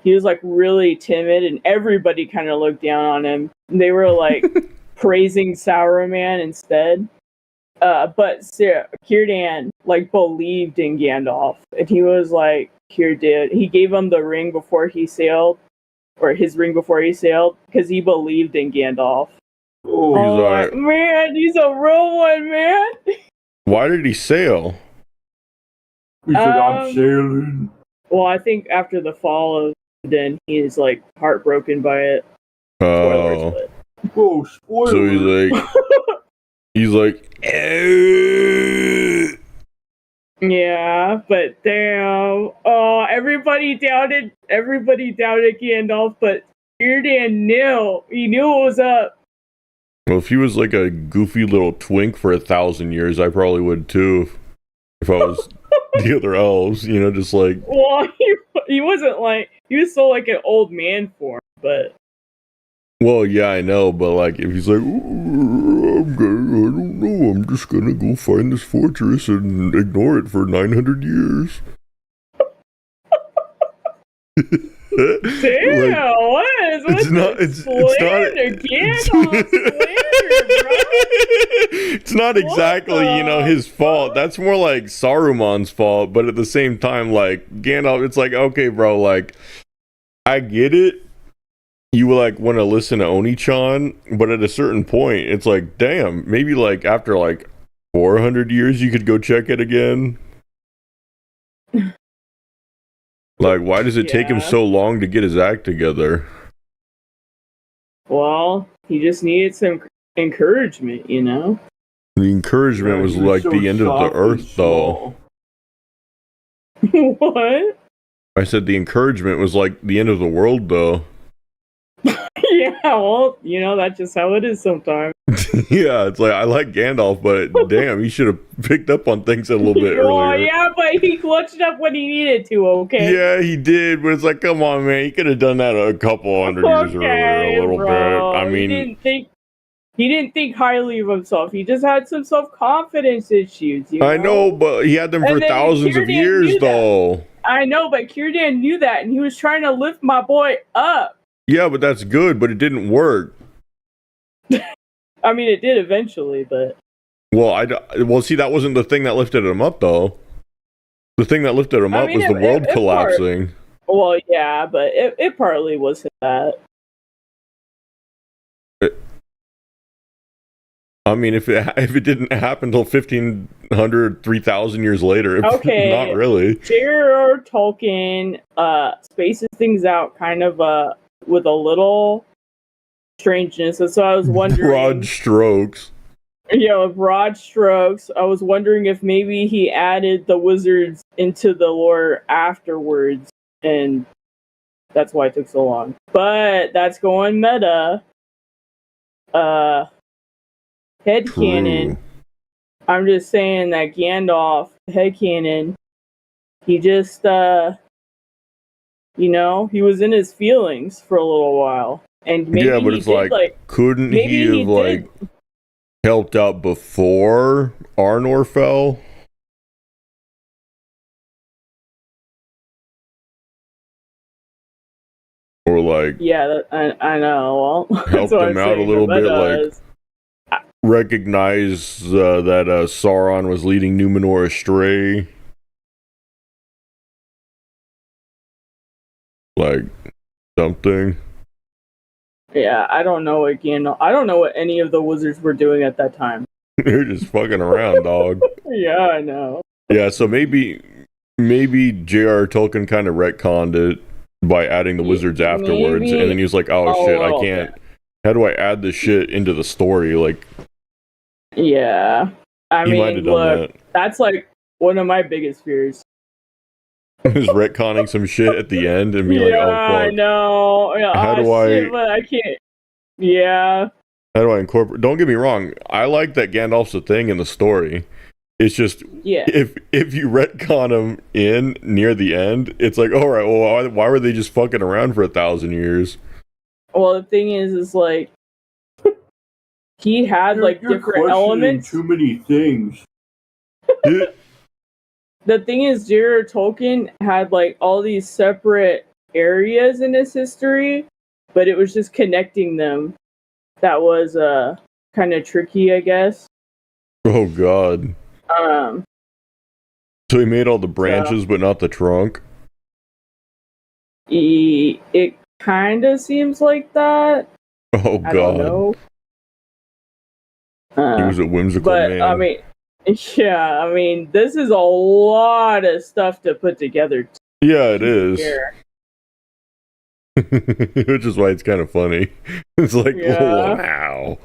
He was like really timid and everybody kind of looked down on him. They were like praising Sauron instead. But Círdan believed in Gandalf, and he was like, he gave him the ring before he sailed, or his ring before he sailed, because he believed in Gandalf. Oh, he's like, man, he's a real one, man. Why did he sail? He said, I'm sailing. Well, I think after the fall of Then he's like heartbroken by it. Oh. Oh, spoiler. So he's like, yeah, but damn. Oh, everybody doubted Gandalf, but Círdan knew. He knew what was up. Well, if he was like a goofy little twink for 1,000 years, I probably would too. If I was the other elves, just like. Well, he wasn't like, he was still like an old man form, but. Well, yeah, I know, but like, if he's like, I don't know, I'm just gonna go find this fortress and ignore it for 900 years. Damn, it's not it's not exactly, his fault. That's more like Saruman's fault, but at the same time, like, Gandalf, it's like, okay, bro, like, I get it. You like want to listen to Oni-chan, but at a certain point, it's like, damn, maybe like after like 400 years, you could go check it again. Like, why does it take him so long to get his act together? Well, he just needed some encouragement, The encouragement was like so the end of the earth, though. What? I said the encouragement was like the end of the world, though. Yeah, well, that's just how it is sometimes. Yeah, it's like, I like Gandalf, but damn, he should have picked up on things a little bit earlier. Oh, yeah, but he clutched up when he needed to, okay? Yeah, he did, but it's like, come on, man, he could have done that a couple hundred years earlier, a little bit. I mean, he didn't think highly of himself. He just had some self-confidence issues, I know, but he had them for thousands of years, though. I know, but Círdan knew that, and he was trying to lift my boy up. Yeah, but that's good, but it didn't work. I mean, it did eventually, but Well, see, that wasn't the thing that lifted him up, though. The thing that lifted him up was the world collapsing. Well, yeah, but it partly was that. I mean, if it didn't happen until 1,500, 3,000 years later, okay, not really. J.R.R. Tolkien spaces things out kind of with a little strangeness, and so I was wondering. Broad strokes. Broad strokes. I was wondering if maybe he added the wizards into the lore afterwards, and that's why it took so long. But that's going meta. Headcanon. I'm just saying that Gandalf, headcanon, he just, he was in his feelings for a little while. And maybe yeah, but it's couldn't he have, helped out before Arnor fell? Or yeah, I know. Well, helped him out a little bit, recognize that Sauron was leading Numenor astray. Something. Yeah, I don't know what any of the wizards were doing at that time. They're just fucking around, dog. Yeah, I know. Yeah, so maybe J.R.R. Tolkien kind of retconned it by adding the wizards afterwards, and then he was like, "Oh shit, I can't. How do I add this shit into the story?" Yeah, I mean, look, that's one of my biggest fears. Is retconning some shit at the end and be "Oh fuck, I know. Yeah, how do I can't. Yeah. How do I incorporate? Don't get me wrong. I like that Gandalf's a thing in the story. It's just if you retcon him in near the end, it's like, all right, well, why were they just fucking around for 1,000 years? Well, the thing is he had different elements. Too many things. The thing is, J.R.R. Tolkien had all these separate areas in his history, but it was just connecting them that was kind of tricky, I guess. Oh God. So he made all the branches, but not the trunk. It kind of seems like that. Oh God. I don't know. He was a whimsical man. I mean, this is a lot of stuff to put together. Yeah, it is. Which is why it's kind of funny. It's wow.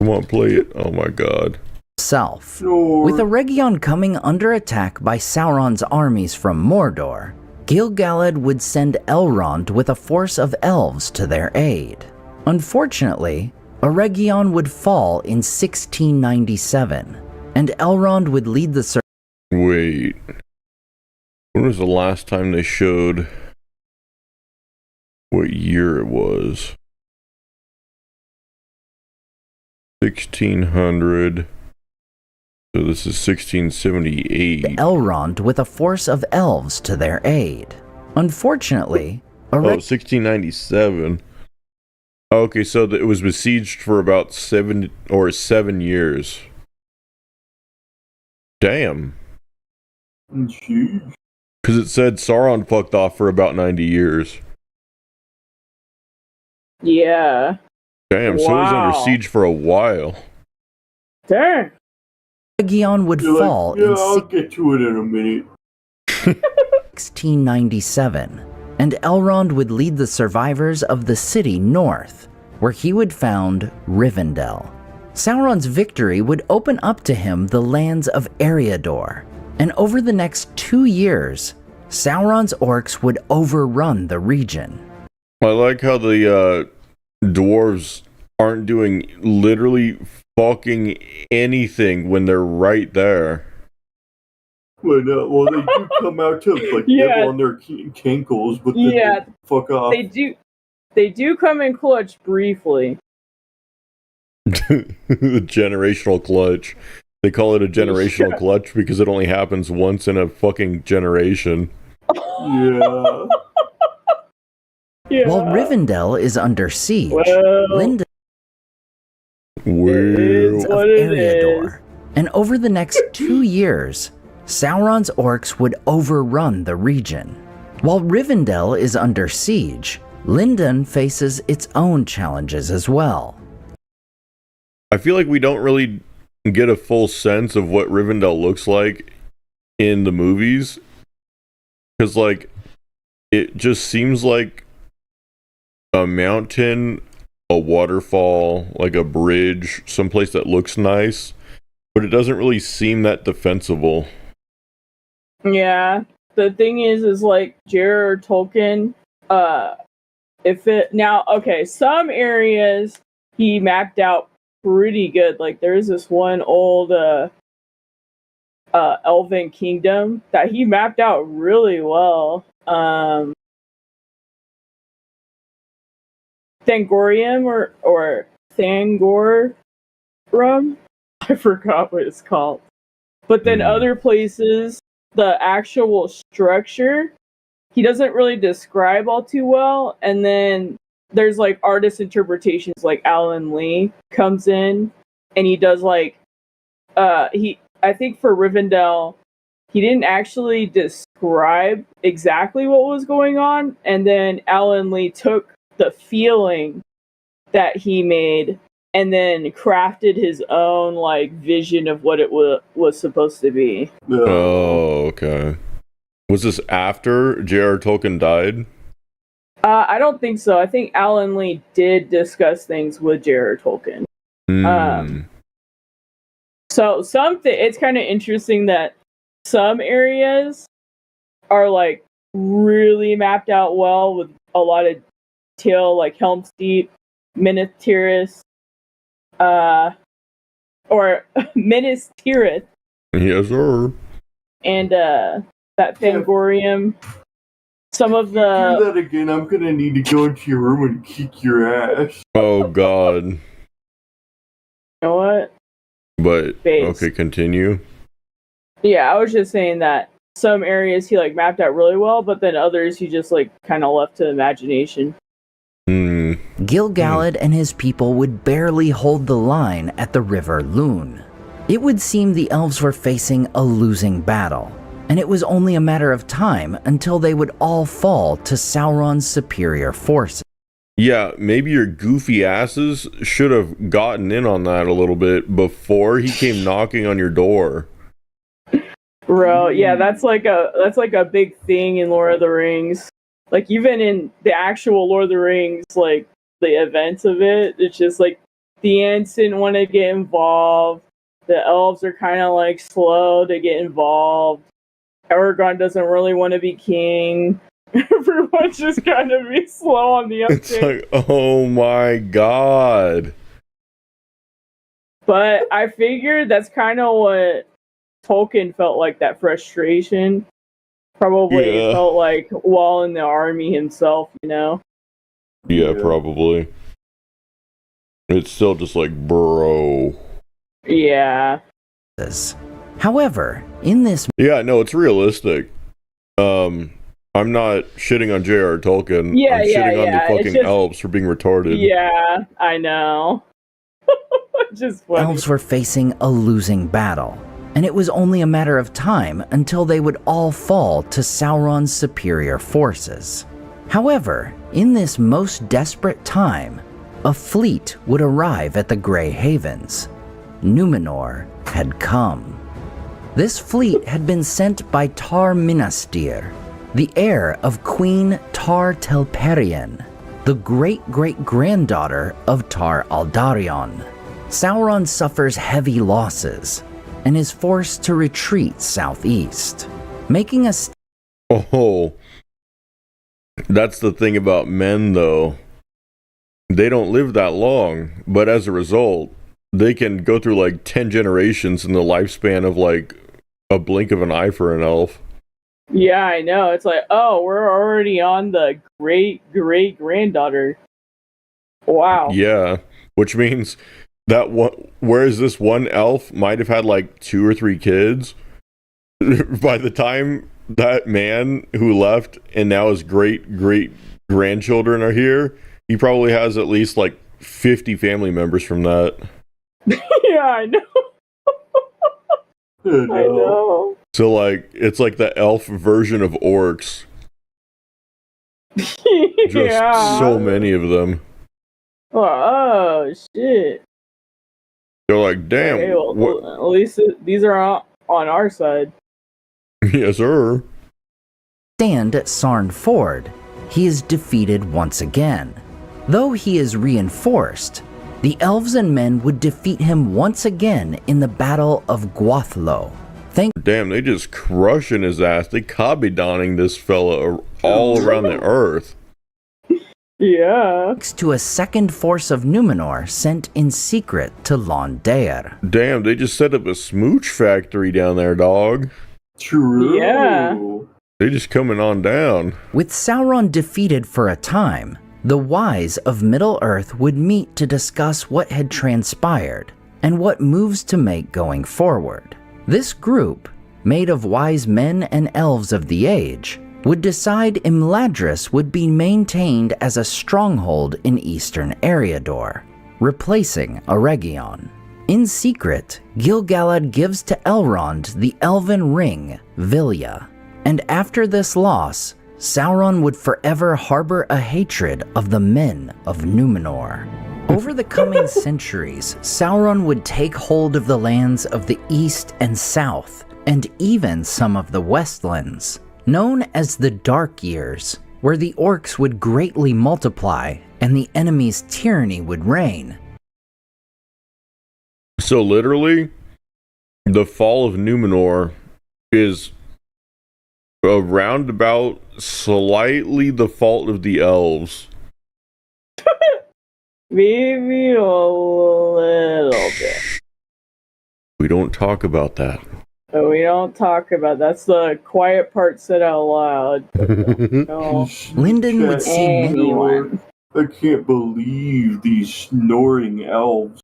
Come on, play it. Oh my God. With Eregion coming under attack by Sauron's armies from Mordor, Gil-galad would send Elrond with a force of elves to their aid. Unfortunately, Eregion would fall in 1697, and Elrond would lead the Wait. When was the last time they showed what year it was? 1600. So this is 1678. Elrond with a force of elves to their aid. Unfortunately, 1697. Okay, so it was besieged for about 7 years. Damn. Jeez. Because it said Sauron fucked off for about 90 years. Yeah. Damn, so it was under siege for a while. Damn. Eregion would fall in I'll get to it in a minute. 1697, and Elrond would lead the survivors of the city north, where he would found Rivendell. Sauron's victory would open up to him the lands of Eriador, and over the next 2 years, Sauron's orcs would overrun the region. I like how the dwarves aren't doing literally fucking anything when they're right there. Well, they do come out to get on their cankles, but then they fuck off. They do come in clutch briefly. The generational clutch. They call it a generational clutch because it only happens once in a fucking generation. Yeah. While Rivendell is under siege, Linda... of Eriador. And over the next 2 years, Sauron's orcs would overrun the region. While Rivendell is under siege, Lindon faces its own challenges as well. I feel like we don't really get a full sense of what Rivendell looks like in the movies, because like it just seems like a mountain, a waterfall, like a bridge, someplace that looks nice, but it doesn't really seem that defensible. Yeah, the thing is like J.R.R. Tolkien, some areas he mapped out pretty good. Like there's this one old elven kingdom that he mapped out really well. Thangorium or Thangorum? I forgot what it's called. But then other places, the actual structure, he doesn't really describe all too well. And then there's like artist interpretations, like Alan Lee comes in and he does like I think for Rivendell he didn't actually describe exactly what was going on, and then Alan Lee took the feeling that he made and then crafted his own like vision of what it was supposed to be. Oh, okay. Was this after J.R.R. Tolkien died? I don't think so. I think Alan Lee did discuss things with J.R.R. Tolkien. So it's kind of interesting that some areas are like really mapped out well with a lot of detail, like Helm's Deep, Minas Tirith, or Minas Tirith. Yes, sir. And that Thangorium. Some of the... Do that again, I'm gonna need to go into your room and kick your ass. Oh, God. You know what? But, okay, continue. Yeah, I was just saying that some areas he, like, mapped out really well, but then others he just, like, kind of left to imagination. Gil-galad and his people would barely hold the line at the River Lune. It would seem the elves were facing a losing battle, and it was only a matter of time until they would all fall to Sauron's superior forces. Yeah, maybe your goofy asses should have gotten in on that a little bit before he came knocking on your door. Bro, yeah, that's like a big thing in Lord of the Rings. Like, even in the actual Lord of the Rings, like, the events of it, it's just like the Ents didn't want to get involved. The elves are kind of like slow to get involved. Aragorn doesn't really want to be king. Everyone's just kind of be slow on the uptake. It's like, oh my God. But I figured that's kind of what Tolkien felt like, that frustration. Probably felt like while in the army himself, you know? Yeah, probably. It's still just like, bro. Yeah. However, in this... Yeah, no, it's realistic. I'm not shitting on J.R.R. Tolkien. I'm shitting on the fucking elves for being retarded. Yeah, I know. Just funny. Elves were facing a losing battle, and it was only a matter of time until they would all fall to Sauron's superior forces. However, in this most desperate time, a fleet would arrive at the Grey Havens. Numenor had come. This fleet had been sent by Tar Minastir, the heir of Queen Tar Telperion, the great-great-granddaughter of Tar Aldarion. Sauron suffers heavy losses and is forced to retreat southeast, making a... Oh, that's the thing about men, though. They don't live that long, but as a result, they can go through like 10 generations in the lifespan of like a blink of an eye for an elf. Yeah, I know. It's like, oh, we're already on the great-great-granddaughter. Wow. Yeah, which means that whereas this one elf might have had like 2 or 3 kids, by the time that man who left and now his great-great-grandchildren are here, he probably has at least like 50 family members from that. Yeah, I know. I know. So like it's like the elf version of orcs. Just Yeah. so many of them. Oh shit. They're like, damn. Okay, well, what? at least these are on our side. Yes, sir. Stand at Sarn Ford, he is defeated once again. Though he is reinforced, the elves and men would defeat him once again in the Battle of Gwathlo. Damn, they just crushing his ass. They Kabedonning this fella all around the earth. Yeah. Thanks to a second force of Numenor sent in secret to Londair. Damn, they just set up a smooch factory down there, dog. True. Yeah. They just coming on down. With Sauron defeated for a time, the wise of Middle-earth would meet to discuss what had transpired and what moves to make going forward. This group, made of wise men and elves of the age, would decide Imladris would be maintained as a stronghold in eastern Eriador, replacing Eregion. In secret, Gil-galad gives to Elrond the elven ring, Vilya, and after this loss, Sauron would forever harbor a hatred of the men of Numenor. Over the coming centuries, Sauron would take hold of the lands of the east and south, and even some of the westlands, known as the Dark Years, where the orcs would greatly multiply and the enemy's tyranny would reign. So literally, the fall of Numenor is around about slightly the fault of the elves. Maybe a little bit. We don't talk about that. But we don't talk about that's the quiet part said out loud. No. Lyndon would see Anyone. I can't believe these snoring elves.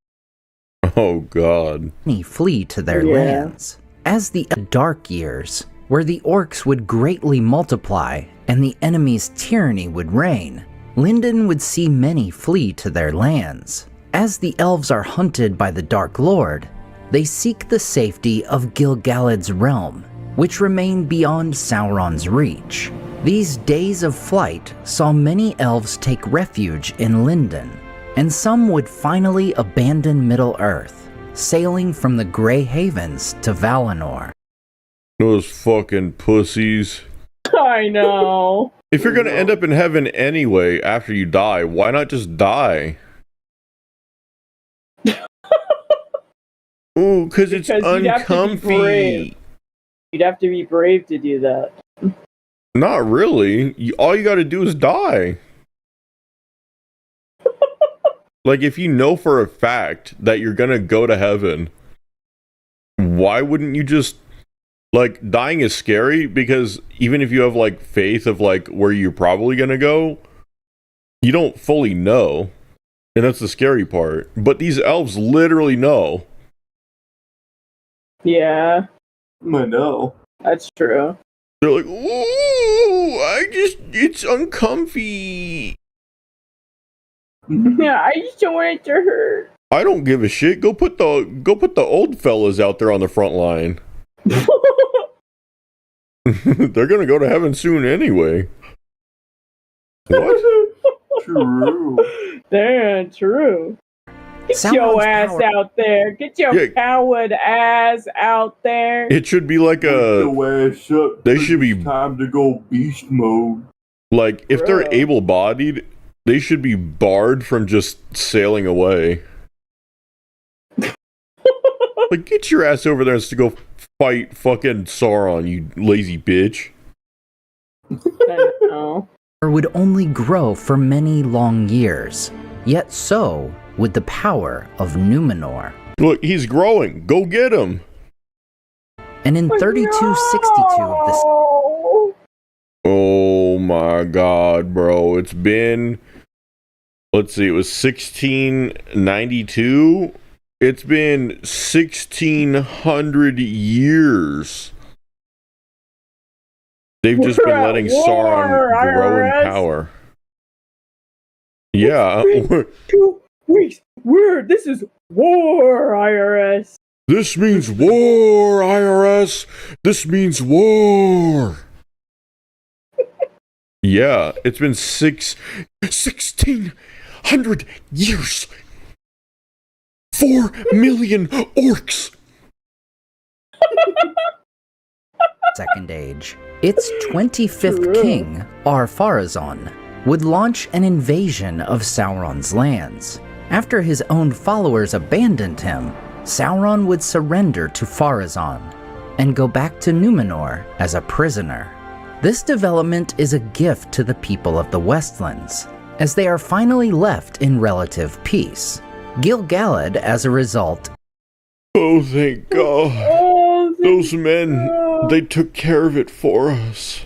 Oh god. many flee to their Yeah. lands. As the Dark Years, where the orcs would greatly multiply and the enemy's tyranny would reign, Lyndon would see many flee to their lands. As the elves are hunted by the Dark Lord, they seek the safety of Gil-galad's realm, which remained beyond Sauron's reach. These days of flight saw many elves take refuge in Lyndon, and some would finally abandon Middle-earth, sailing from the Grey Havens to Valinor. Those fucking pussies. I know. If you're gonna end up in heaven anyway after you die, why not just die? Ooh, because it's Because you'd have to be uncomfy. brave. You'd have to be brave to do that. Not really. All you gotta do is die. Like, if you know for a fact that you're gonna go to heaven, why wouldn't you just... Like, dying is scary because even if you have, like, faith of, like, where you're probably gonna go, you don't fully know. And that's the scary part. But these elves literally know. Yeah, I know. that's true. They're like, ooh, it's uncomfy. Yeah, I just don't want it to hurt. I don't give a shit. Go put the old fellas out there on the front line. They're gonna go to heaven soon anyway. What? True. Damn, true. Get Sauron's your ass power- out there. Get your Yeah. coward ass out there. It should be like Get a your ass up. they should be- Time to go beast mode. like if they're Bro. able-bodied, they should be barred from just sailing away. Like, get your ass over there and go fight fucking Sauron, you lazy bitch. I know. would only grow for many long years, yet so would the power of Numenor. Look, he's growing. Go get him. And in 3262 of this No. Oh my god, bro. It's been, let's see, it was 1692. It's been 1600 years. They've just been We're at letting war, Sauron grow in IRS. power. Yeah, Wait, this is war, IRS. This means war, IRS. This means war. Yeah, it's been 1,600 years. 4 million orcs. Second Age. Its 25th king, Ar-Pharazôn, would launch an invasion of Sauron's lands. After his own followers abandoned him, Sauron would surrender to Pharazôn and go back to Numenor as a prisoner. This development is a gift to the people of the Westlands, as they are finally left in relative peace. Gil-galad, as a result, Oh, thank God. Those men, they took care of it for us.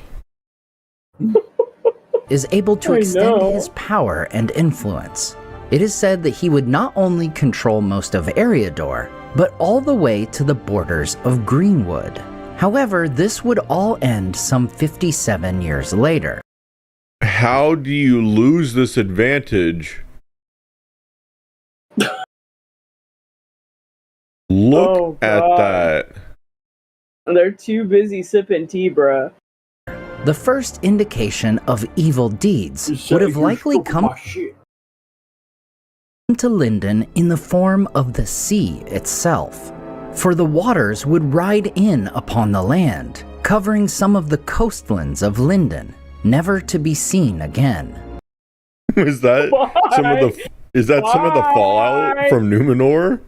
is able to extend his power and influence. It is said that he would not only control most of Eriador, but all the way to the borders of Greenwood. However, this would all end some 57 years later. How do you lose this advantage? Look at that. They're too busy sipping tea, bruh. The first indication of evil deeds would have likely come to Lindon in the form of the sea itself. For the waters would ride in upon the land, covering some of the coastlands of Lindon, never to be seen again. Is that some of the fallout from Numenor?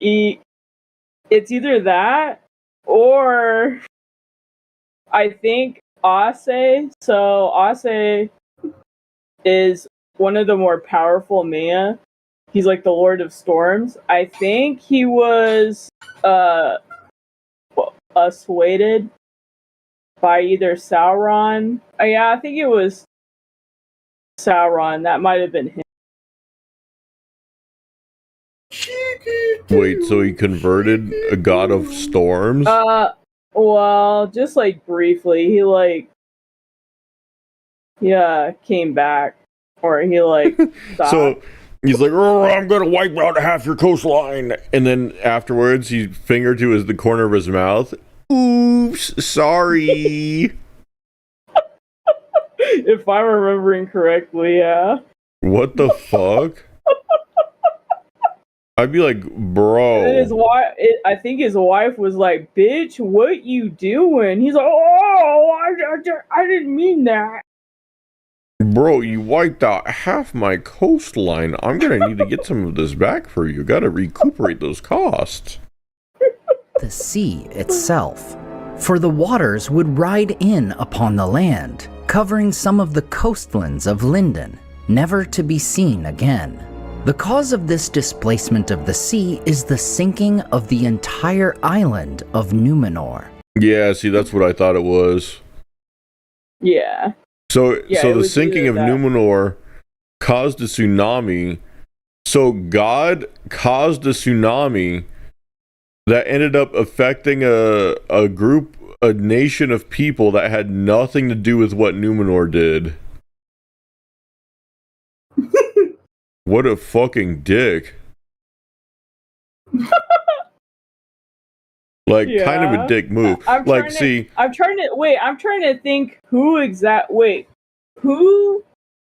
It's either that or I think Ase. So Ase is one of the more powerful Maya. He's like the Lord of Storms. I think he was assuaded by either Sauron. Yeah, I think it was Sauron. That might have been him. Wait, so he converted a god of storms? Well, just like briefly, he came back, or he stopped. So he's like, oh, I'm gonna wipe out half your coastline, and then afterwards he fingered to the corner of his mouth. Oops, sorry. If I'm remembering correctly, yeah. What the fuck? I'd be like, bro. And his wife, I think his wife was like, "Bitch, what you doing?" He's like, "Oh, I didn't mean that." Bro, you wiped out half my coastline. I'm gonna need to get some of this back for you. Gotta recuperate those costs. The sea itself. For the waters would ride in upon the land, covering some of the coastlands of Lindon, never to be seen again. The cause of this displacement of the sea is the sinking of the entire island of Numenor. Yeah, see, that's what I thought it was. Yeah. So the sinking of Numenor caused a tsunami. So God caused a tsunami that ended up affecting a nation of people that had nothing to do with what Numenor did. What a fucking dick. Kind of a dick move. I'm trying to think who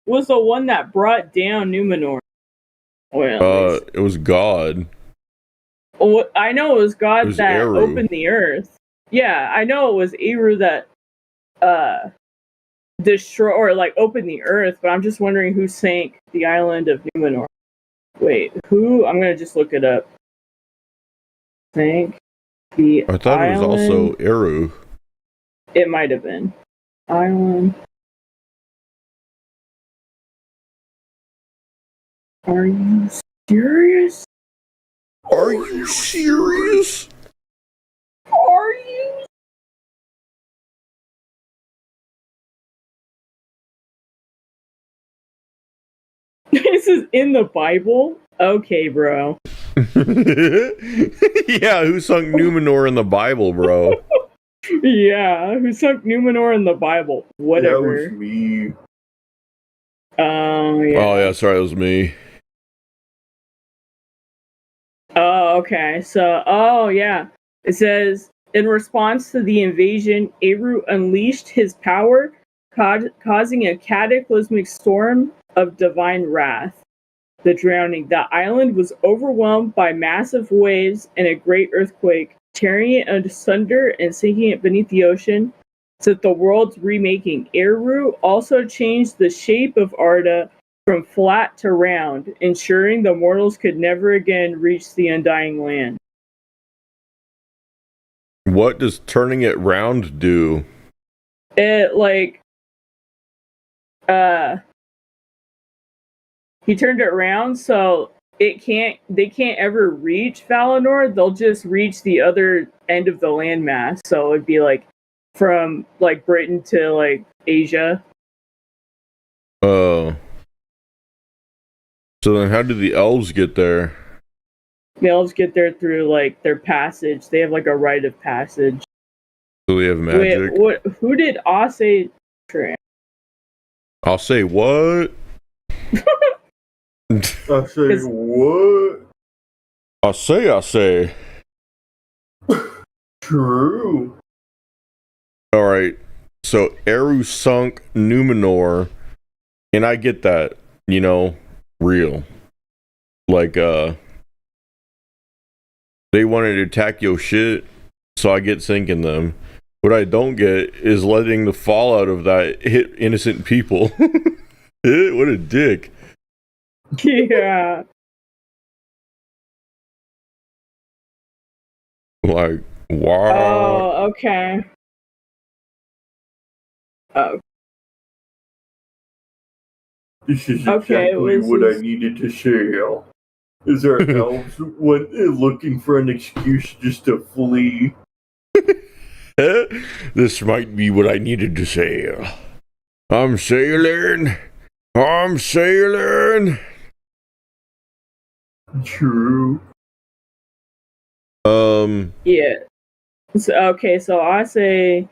was the one that brought down Numenor? Well, it was God. I know it was God that Eru. opened the earth. Yeah, I know it was Eru that destroy or opened the earth, but I'm just wondering who sank the island of Numenor. Wait, who? I'm gonna just look it up. Sank the I thought island. it was also Eru. It might have been island. Are you serious? Are you serious? Are you? This is in the Bible? Okay, bro. Yeah, who sunk Numenor in the Bible, bro? Yeah, who sunk Numenor in the Bible? Whatever. That was me. Yeah. Oh, yeah, sorry, it was me. Oh, okay. So, oh yeah. It says in response to the invasion, Eru unleashed his power, causing a cataclysmic storm of divine wrath. The drowning. The island was overwhelmed by massive waves and a great earthquake, tearing it asunder and sinking it beneath the ocean. So the world's remaking. Eru also changed the shape of Arda from flat to round, ensuring the mortals could never again reach the undying land. What does turning it round do? It he turned it around so they can't ever reach Valinor. They'll just reach the other end of the landmass. So it'd be like from like Britain to like Asia. Oh. So then how do the elves get there? The elves get there through like their passage. They have like a rite of passage. So they have magic? Wait, who did Ase train? I'll say what? I say what? I say. True. Alright. So Eru sunk Numenor, and I get that, you know, real. Like, they wanted to attack your shit, so I get sinking them. What I don't get is letting the fallout of that hit innocent people. What a dick. Yeah. Like, wow. Oh, okay. Oh. This is Okay, exactly what I needed to say. Is our elves went looking for an excuse just to flee? This might be what I needed to say. I'm sailing. True. Yeah. So, okay, so I say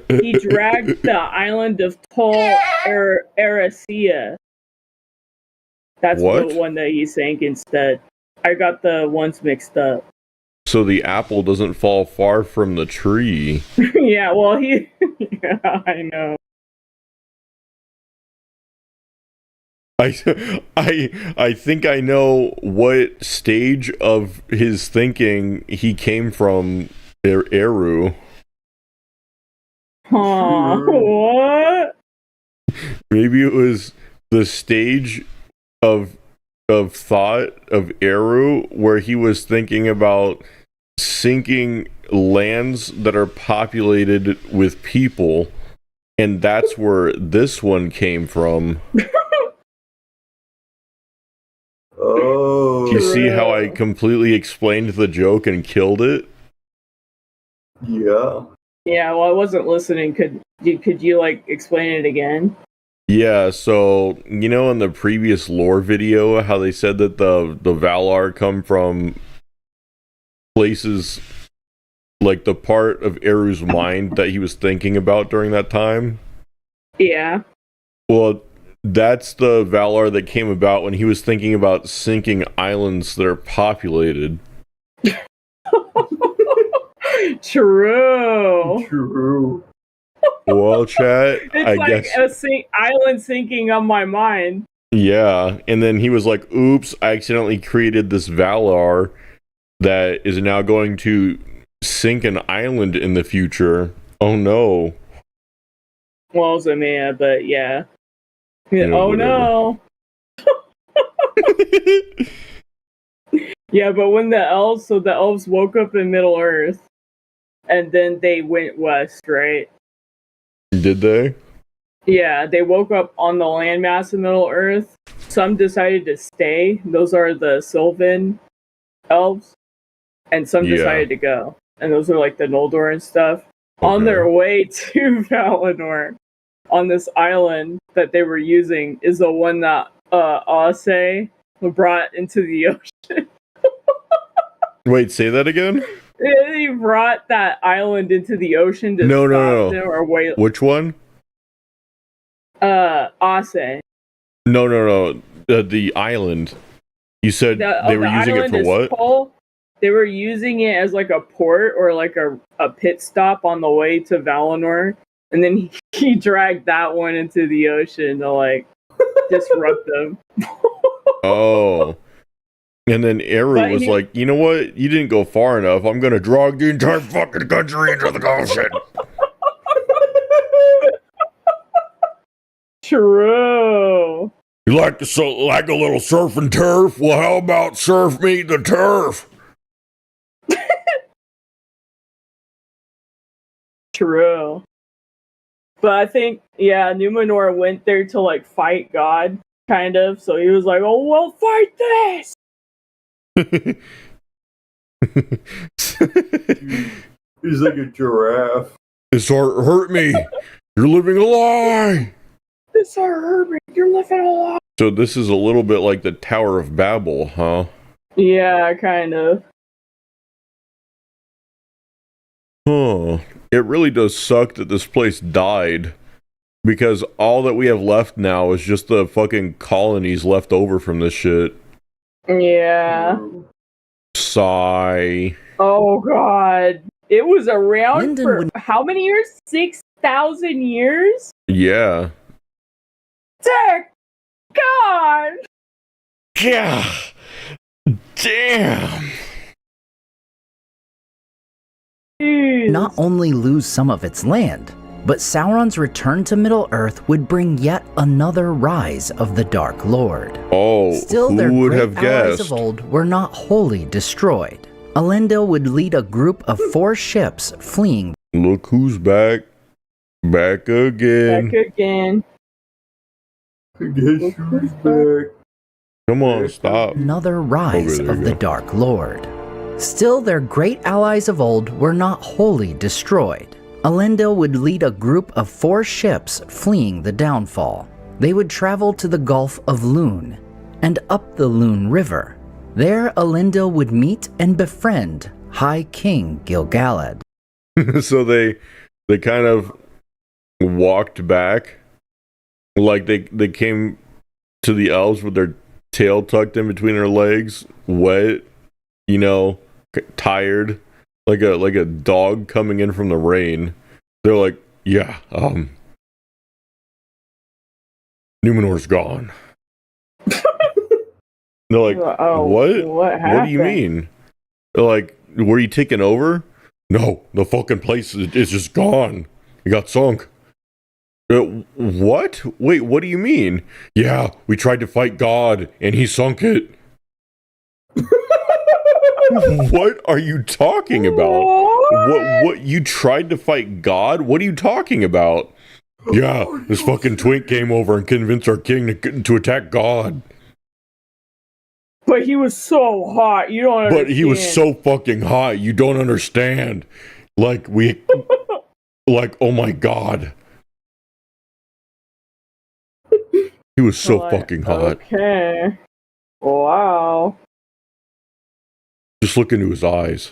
he dragged the island of Tol Erisia. That's What? the one that he sank instead. I got the ones mixed up. So the apple doesn't fall far from the tree. Yeah, well, yeah, I know. I think I know what stage of his thinking he came from. Eru. Huh? What? Maybe it was the stage of thought of Eru where he was thinking about sinking lands that are populated with people, and that's where this one came from. Oh. Do you see how I completely explained the joke and killed it? Yeah. Yeah, well, I wasn't listening. Could you like explain it again? Yeah, so you know in the previous lore video how they said that the Valar come from places like the part of Eru's mind that he was thinking about during that time? Yeah. Well, that's the Valar that came about when he was thinking about sinking islands that are populated. True. Well, chat, It's I like guess. a island sinking on my mind. Yeah, and then he was like, oops, I accidentally created this Valar that is now going to sink an island in the future. Oh no. Well, it's a man, but yeah. Yeah, oh whatever. no. Yeah, but when the elves woke up in Middle Earth, and then they went west, right? Did they? Yeah, they woke up on the landmass in Middle Earth. Some decided to stay. Those are the Sylvan elves. And some decided to go. And those are like the Noldor and stuff. Okay. On their way to Valinor, on this island that they were using, is the one that Ase brought into the ocean. Wait, say that again? He brought that island into the ocean to no. them or wait. Which one? Ase. No. The island. You said they were using it for what? Full. They were using it as like a port or like a pit stop on the way to Valinor, and then he dragged that one into the ocean to like disrupt them. Oh. And then Eru was like, you know what? You didn't go far enough. I'm going to drag the entire fucking country into the ocean. True. You like a little surf and turf? Well, how about surf meet the turf? True. But I think, yeah, Numenor went there to like fight God, kind of. So he was like, oh, well, fight this! He's like a giraffe. This art hurt me. You're living a lie. This art hurt me. You're living a lie. So this is a little bit like the Tower of Babel, huh? Yeah, kind of. Huh. It really does suck that this place died. Because all that we have left now is just the fucking colonies left over from this shit. Yeah. Sigh. Oh god. It was around Lyndon for would- how many years? 6,000 years? Yeah. Dear God! Yeah. Damn. Jeez. not only lose some of its land, but Sauron's return to Middle-earth would bring yet another rise of the Dark Lord. Oh, Still, their who would great have allies guessed? of old were not wholly destroyed. Elendil would lead a group of 4 ships fleeing. Look who's back. Back again. Back again. Guess who's back? Come on, stop. Another rise Okay, there of you the go. Dark Lord. Still, their great allies of old were not wholly destroyed. Elendil would lead a group of 4 ships fleeing the downfall. They would travel to the Gulf of Lune and up the Lune River. There, Elendil would meet and befriend High King Gil-galad. So they kind of walked back. Like they came to the elves with their tail tucked in between their legs, wet, you know, tired, like a dog coming in from the rain. They're like, yeah, Numenor's gone. They're like, Oh, what? What happened? What do you mean? They're like, were you taken over? No, the fucking place is just gone. It got sunk. What? Wait, what do you mean? Yeah, we tried to fight God and he sunk it. What are you talking about? What you tried to fight God? What are you talking about? Yeah, this fucking twink came over and convinced our king to attack God. But he was so hot, you don't understand. But he was so fucking hot, you don't understand. Like oh my God. He was so Like, fucking hot. Okay. Wow. Just look into his eyes.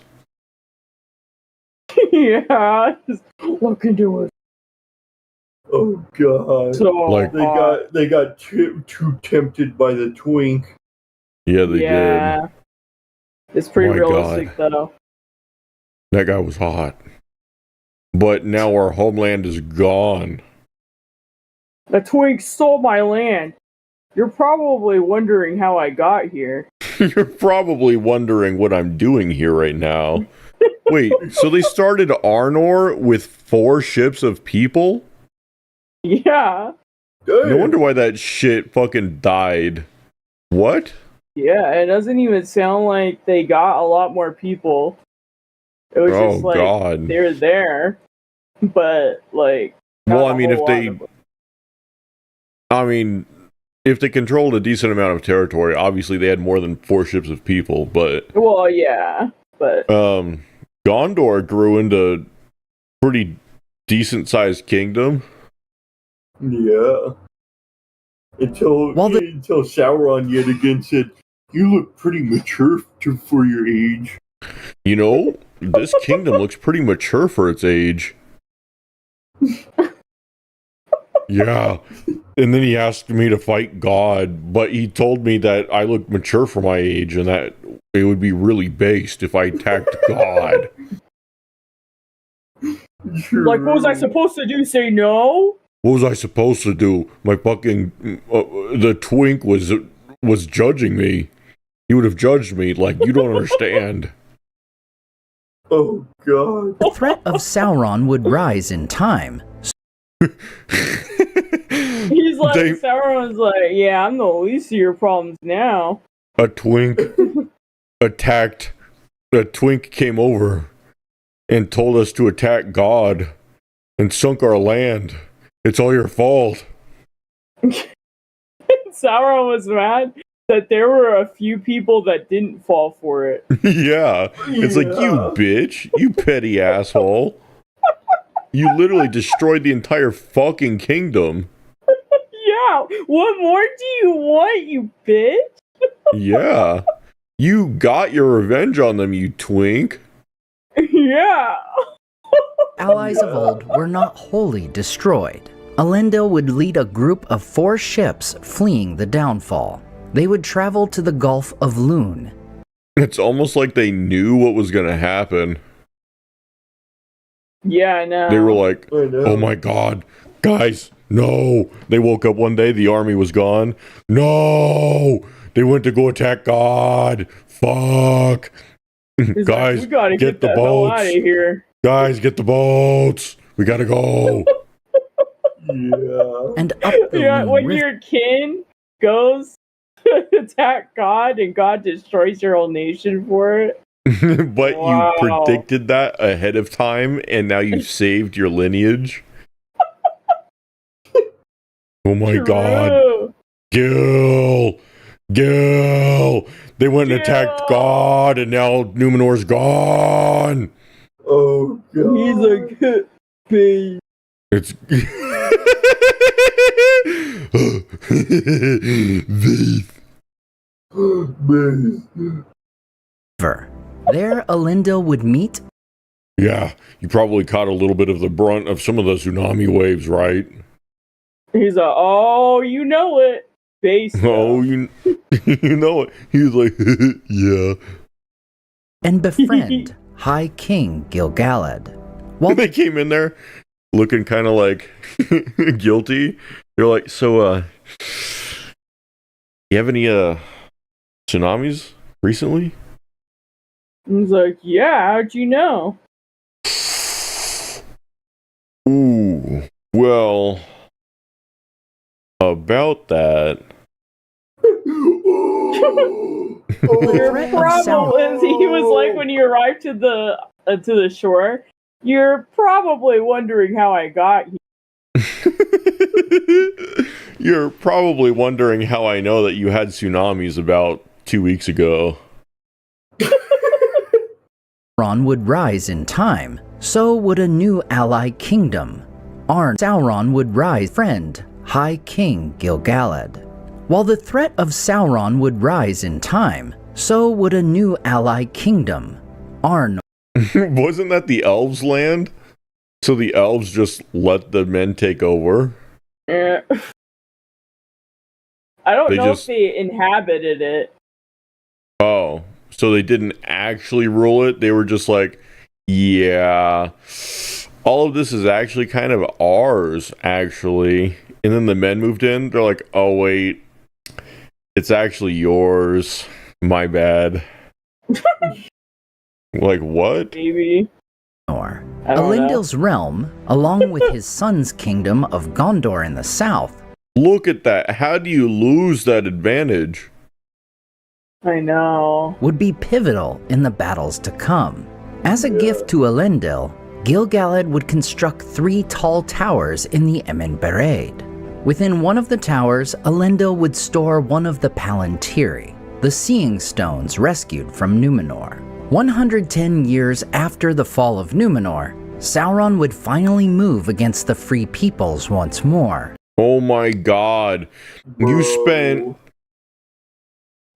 Yeah, just look into it. Oh god. So Like- hot. They got too tempted by the twink. Yeah, they Yeah. did. It's pretty My realistic though. That guy was hot. But now our homeland is gone. The twink stole my land. You're probably wondering how I got here. You're probably wondering what I'm doing here right now. Wait, so they started Arnor with 4 ships of people? Yeah. No wonder why that shit fucking died. What? Yeah, it doesn't even sound like they got a lot more people. It was Oh just like God. they're there, but like. Well, not I a mean, whole lot if they controlled a decent amount of territory, obviously they had more than 4 ships of people, but Well, yeah, but Gondor grew into pretty decent sized kingdom. Yeah. Until Sauron yet again said, "You look pretty mature for your age." You know, this kingdom looks pretty mature for its age. Yeah. And then he asked me to fight God, but he told me that I look mature for my age and that it would be really based if I attacked God. Like, what was I supposed to do? Say no? What was I supposed to do? My fucking the twink was judging me. He would have judged me like you don't understand. Oh God. The threat of Sauron would rise in time. He's like, Sauron's like, yeah, I'm the least of your problems now. A twink attacked. A twink came over and told us to attack God and sunk our land. It's all your fault. Sauron was mad that there were a few people that didn't fall for it. Yeah. It's like, you bitch. You petty asshole. You literally destroyed the entire fucking kingdom. Yeah. What more do you want, you bitch? Yeah. You got your revenge on them, you twink. Yeah. Allies of old were not wholly destroyed. Elendil would lead a group of 4 ships fleeing the downfall. They would travel to the Gulf of Lune. It's almost like they knew what was going to happen. Yeah, I know. They were like, oh my God, guys, no. They woke up one day, the army was gone. No, they went to go attack God. Fuck. Guys, like, we gotta get the boats. Out of here. Guys, get the boats. We gotta go. Yeah. And up the Lune when River. your kin goes to attack God and God destroys your whole nation for it. But Wow. you predicted that ahead of time, and now you've saved your lineage. Oh my True. God. Gil! They went and attacked God, and now Numenor's gone! Oh God. He's a good baby. It's... Wraith. There, Elendil would meet. Yeah, you probably caught a little bit of the brunt of some of the tsunami waves, right? He's like, oh, you know it. Base. Oh, you know it. He was like, yeah. And befriend High King Gil-galad. While They came in there looking kind of like guilty. They're like, so, you have any, tsunamis recently? He's like, yeah, how'd you know? Ooh, well, about that. Your threat of problem is, he was like, when you arrived to the shore, you're probably wondering how I got here. You're probably wondering how I know that you had tsunamis about 2 weeks ago. Sauron would rise in time, so would a new ally kingdom. Sauron would rise, friend, High King Gil-galad. While the threat of Sauron would rise in time, so would a new ally kingdom. Arnor. Wasn't that the elves' land? So the elves just let the men take over? I don't know if they inhabited it. Oh, so they didn't actually rule it? They were just like, yeah, all of this is actually kind of ours, actually. And then the men moved in. They're like, oh, wait, it's actually yours. My bad. Like, what? Maybe. Elendil's realm, along with his son's kingdom of Gondor in the south. Look at that. How do you lose that advantage? I know. Would be pivotal in the battles to come. As a gift to Elendil, Gil-galad would construct 3 tall towers in the Emin Bereid. Within one of the towers, Elendil would store one of the Palantiri, the Seeing Stones rescued from Numenor. 110 years after the fall of Numenor, Sauron would finally move against the Free Peoples once more. Oh my God. You spent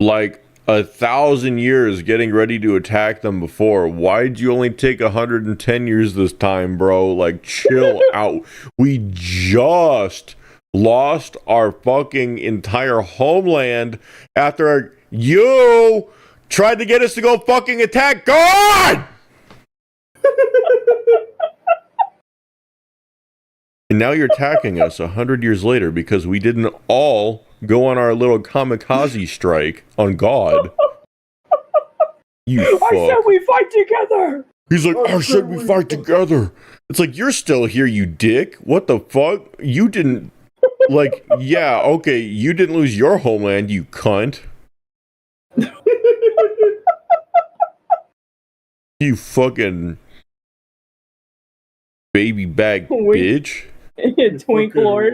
like 1,000 years getting ready to attack them before. Why'd you only take 110 years this time, bro? Like, chill out. We just lost our fucking entire homeland after you tried to get us to go fucking attack God! And now you're attacking us 100 years later because we didn't all go on our little kamikaze strike on God. You fuck. I said we fight together! He's like, I said we fight together. It's like, you're still here, you dick. What the fuck? You didn't, like, yeah, okay, you didn't lose your homeland, you cunt. You fucking baby bag bitch. Twink Lord.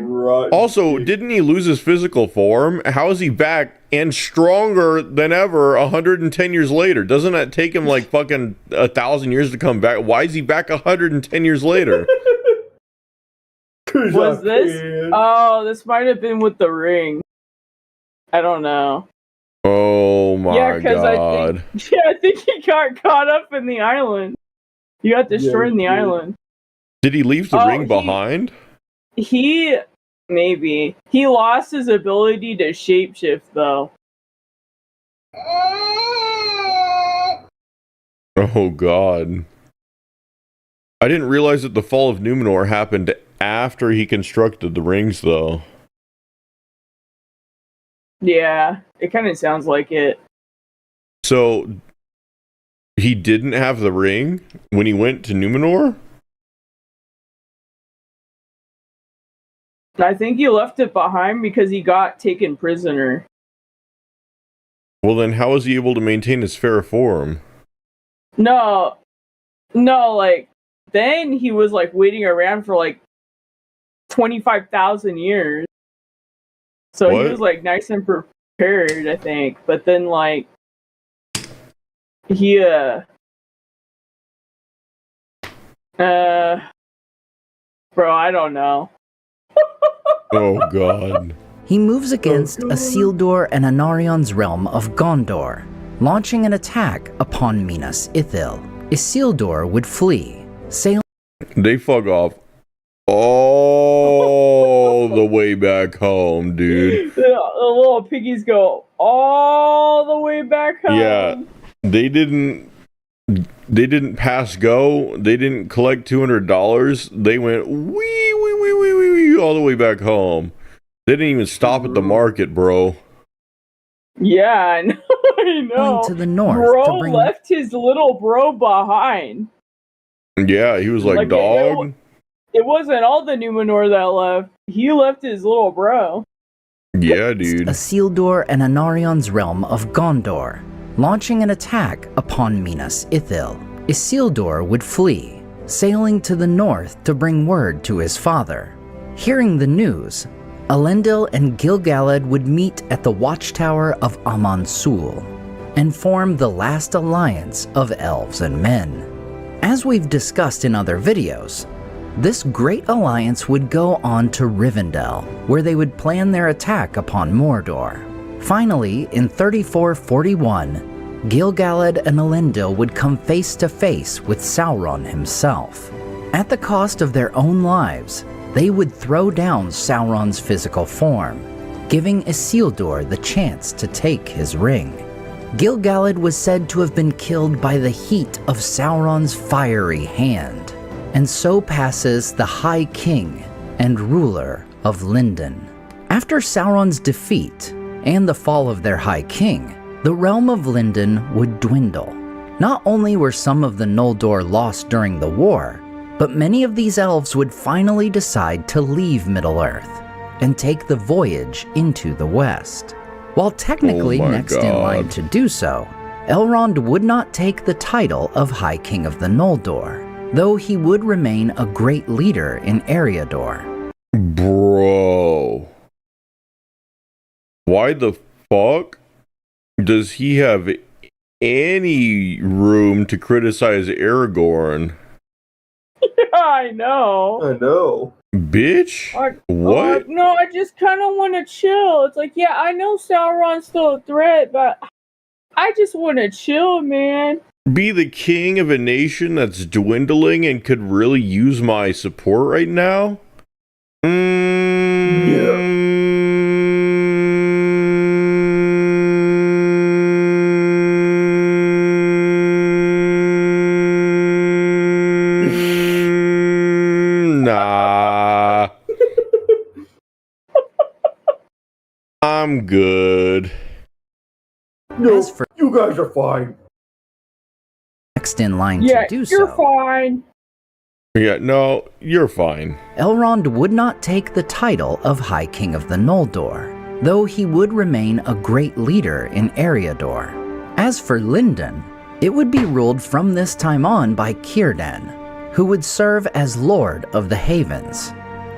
Also, didn't he lose his physical form? How is he back and stronger than ever 110 years later? Doesn't that take him like fucking 1,000 years to come back? Why is he back 110 years later? Was this? Oh, this might have been with the ring. I don't know. Oh my god. I think he got caught up in the island. He got destroyed in the island. Did he leave the ring behind? He lost his ability to shapeshift though. Oh god. I didn't realize that the fall of Numenor happened after he constructed the rings though. Yeah, it kind of sounds like it. So he didn't have the ring when he went to Numenor? I think he left it behind because he got taken prisoner. Well, then how was he able to maintain his fair form? No, like, then he was, like, waiting around for, like, 25,000 years. So he was, like, nice and prepared, I think. But then, like, he, bro, I don't know. Oh god. He moves against Isildur and Anarion's realm of Gondor, launching an attack upon Minas Ithil. Isildur would flee, sailing. They fuck off all the way back home, dude. The little piggies go all the way back home. Yeah, they didn't pass go. They didn't collect $200. They went wee all the way back home. They didn't even stop at the market, bro. Yeah, I know. I know. To the north, bro left his little bro behind. Yeah, he was like dog. It wasn't all the Numenor that left. He left his little bro. Yeah, dude. Isildur and Anarion's realm of Gondor, launching an attack upon Minas Ithil. Isildur would flee, sailing to the north to bring word to his father. Hearing the news, Elendil and Gil-galad would meet at the watchtower of Aman-Sul and form the last alliance of elves and men. As we've discussed in other videos, this great alliance would go on to Rivendell, where they would plan their attack upon Mordor. Finally, in 3441, Gil-galad and Elendil would come face to face with Sauron himself. At the cost of their own lives, they would throw down Sauron's physical form, giving Isildur the chance to take his ring. Gil-galad was said to have been killed by the heat of Sauron's fiery hand, and so passes the High King and ruler of Lindon. After Sauron's defeat and the fall of their High King, the realm of Lindon would dwindle. Not only were some of the Noldor lost during the war, but many of these elves would finally decide to leave Middle-earth and take the voyage into the west. While technically next in line to do so, Elrond would not take the title of High King of the Noldor, though he would remain a great leader in Eriador. Bro. Why the fuck does he have any room to criticize Aragorn? Yeah, I know. Bitch? What? No, I just kind of want to chill. It's like, yeah, I know Sauron's still a threat, but I just want to chill, man. Be the king of a nation that's dwindling and could really use my support right now? Nah. I'm good. No, As for you guys are fine. next in line Yeah, to do you're so, fine. Yeah, no, you're fine. Elrond would not take the title of High King of the Noldor, though he would remain a great leader in Eriador. As for Lindon, it would be ruled from this time on by Círdan, who would serve as Lord of the Havens.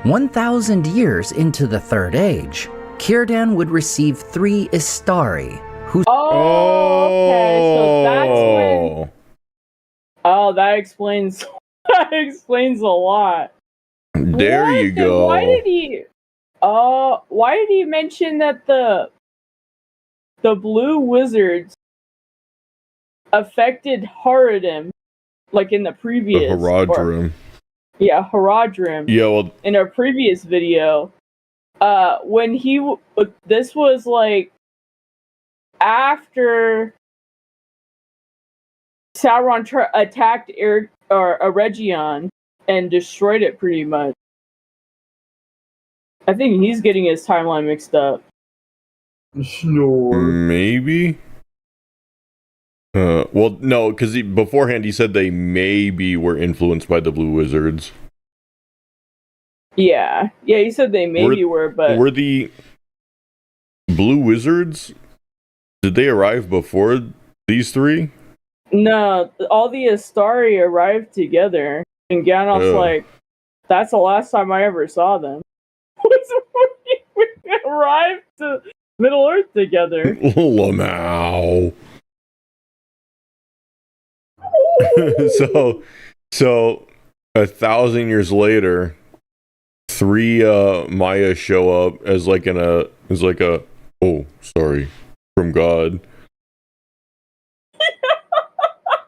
1,000 years into the Third Age, Círdan would receive 3 Istari, who Okay, so that's when. Oh, that explains. That explains a lot. There What? you Then go. why did he? Why did he mention that the blue wizards affected Haradrim, like in the The previous? Haradrim. Yeah, Haradrim. Yeah, well, In our previous video, when this was like after Sauron attacked Eregion and destroyed it pretty much. I think he's getting his timeline mixed up. Snore. maybe. Well, no, because beforehand he said they maybe were influenced by the Blue Wizards. Yeah, he said they maybe were, but Were the Blue Wizards? Did they arrive before these 3? no, all the Astari arrived together, and Gandalf's like, "That's the last time I ever saw them." We arrived to Middle Earth together. Lamau. so 1,000 years later, 3 Maya show up as like oh, sorry, from God.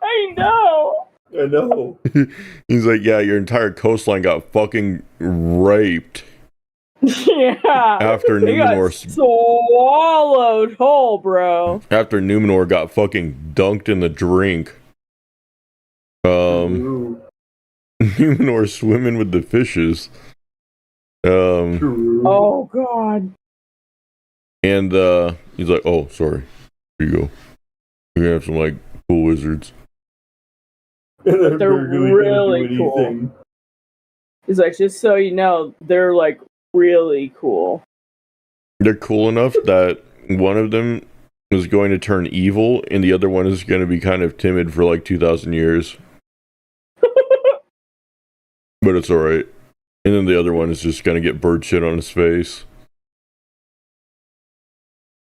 I know. I know. He's like, yeah, your entire coastline got fucking raped Yeah. after They got Numenor. swallowed whole, bro. After Numenor got fucking dunked in the drink. True. Numenor swimming with the fishes. True. Oh god. And he's like, oh, sorry. Here you go. You're gonna have some like cool wizards. And They're really do cool. anything. He's like, just so you know, they're like really cool. They're cool enough that one of them is going to turn evil, and the other one is going to be kind of timid for like 2,000 years. But it's alright. And then the other one is just going to get bird shit on his face.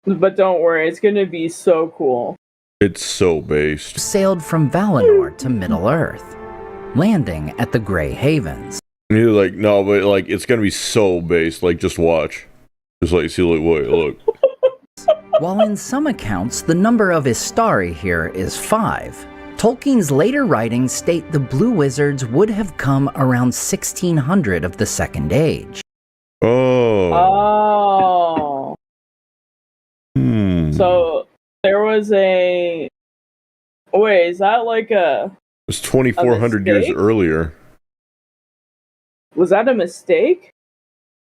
But don't worry, it's gonna be so cool. It's so based. sailed from Valinor to Middle-earth, landing at the Grey Havens. And he's like, no, but like, it's going to be so based. Like, just watch. Just like, see, like, wait, look. While in some accounts the number of Istari here is 5, Tolkien's later writings state the Blue Wizards would have come around 1600 of the Second Age. Oh. Oh. So there was a. Wait, is that like a. It's 2,400 years mistake? earlier. Was that a mistake?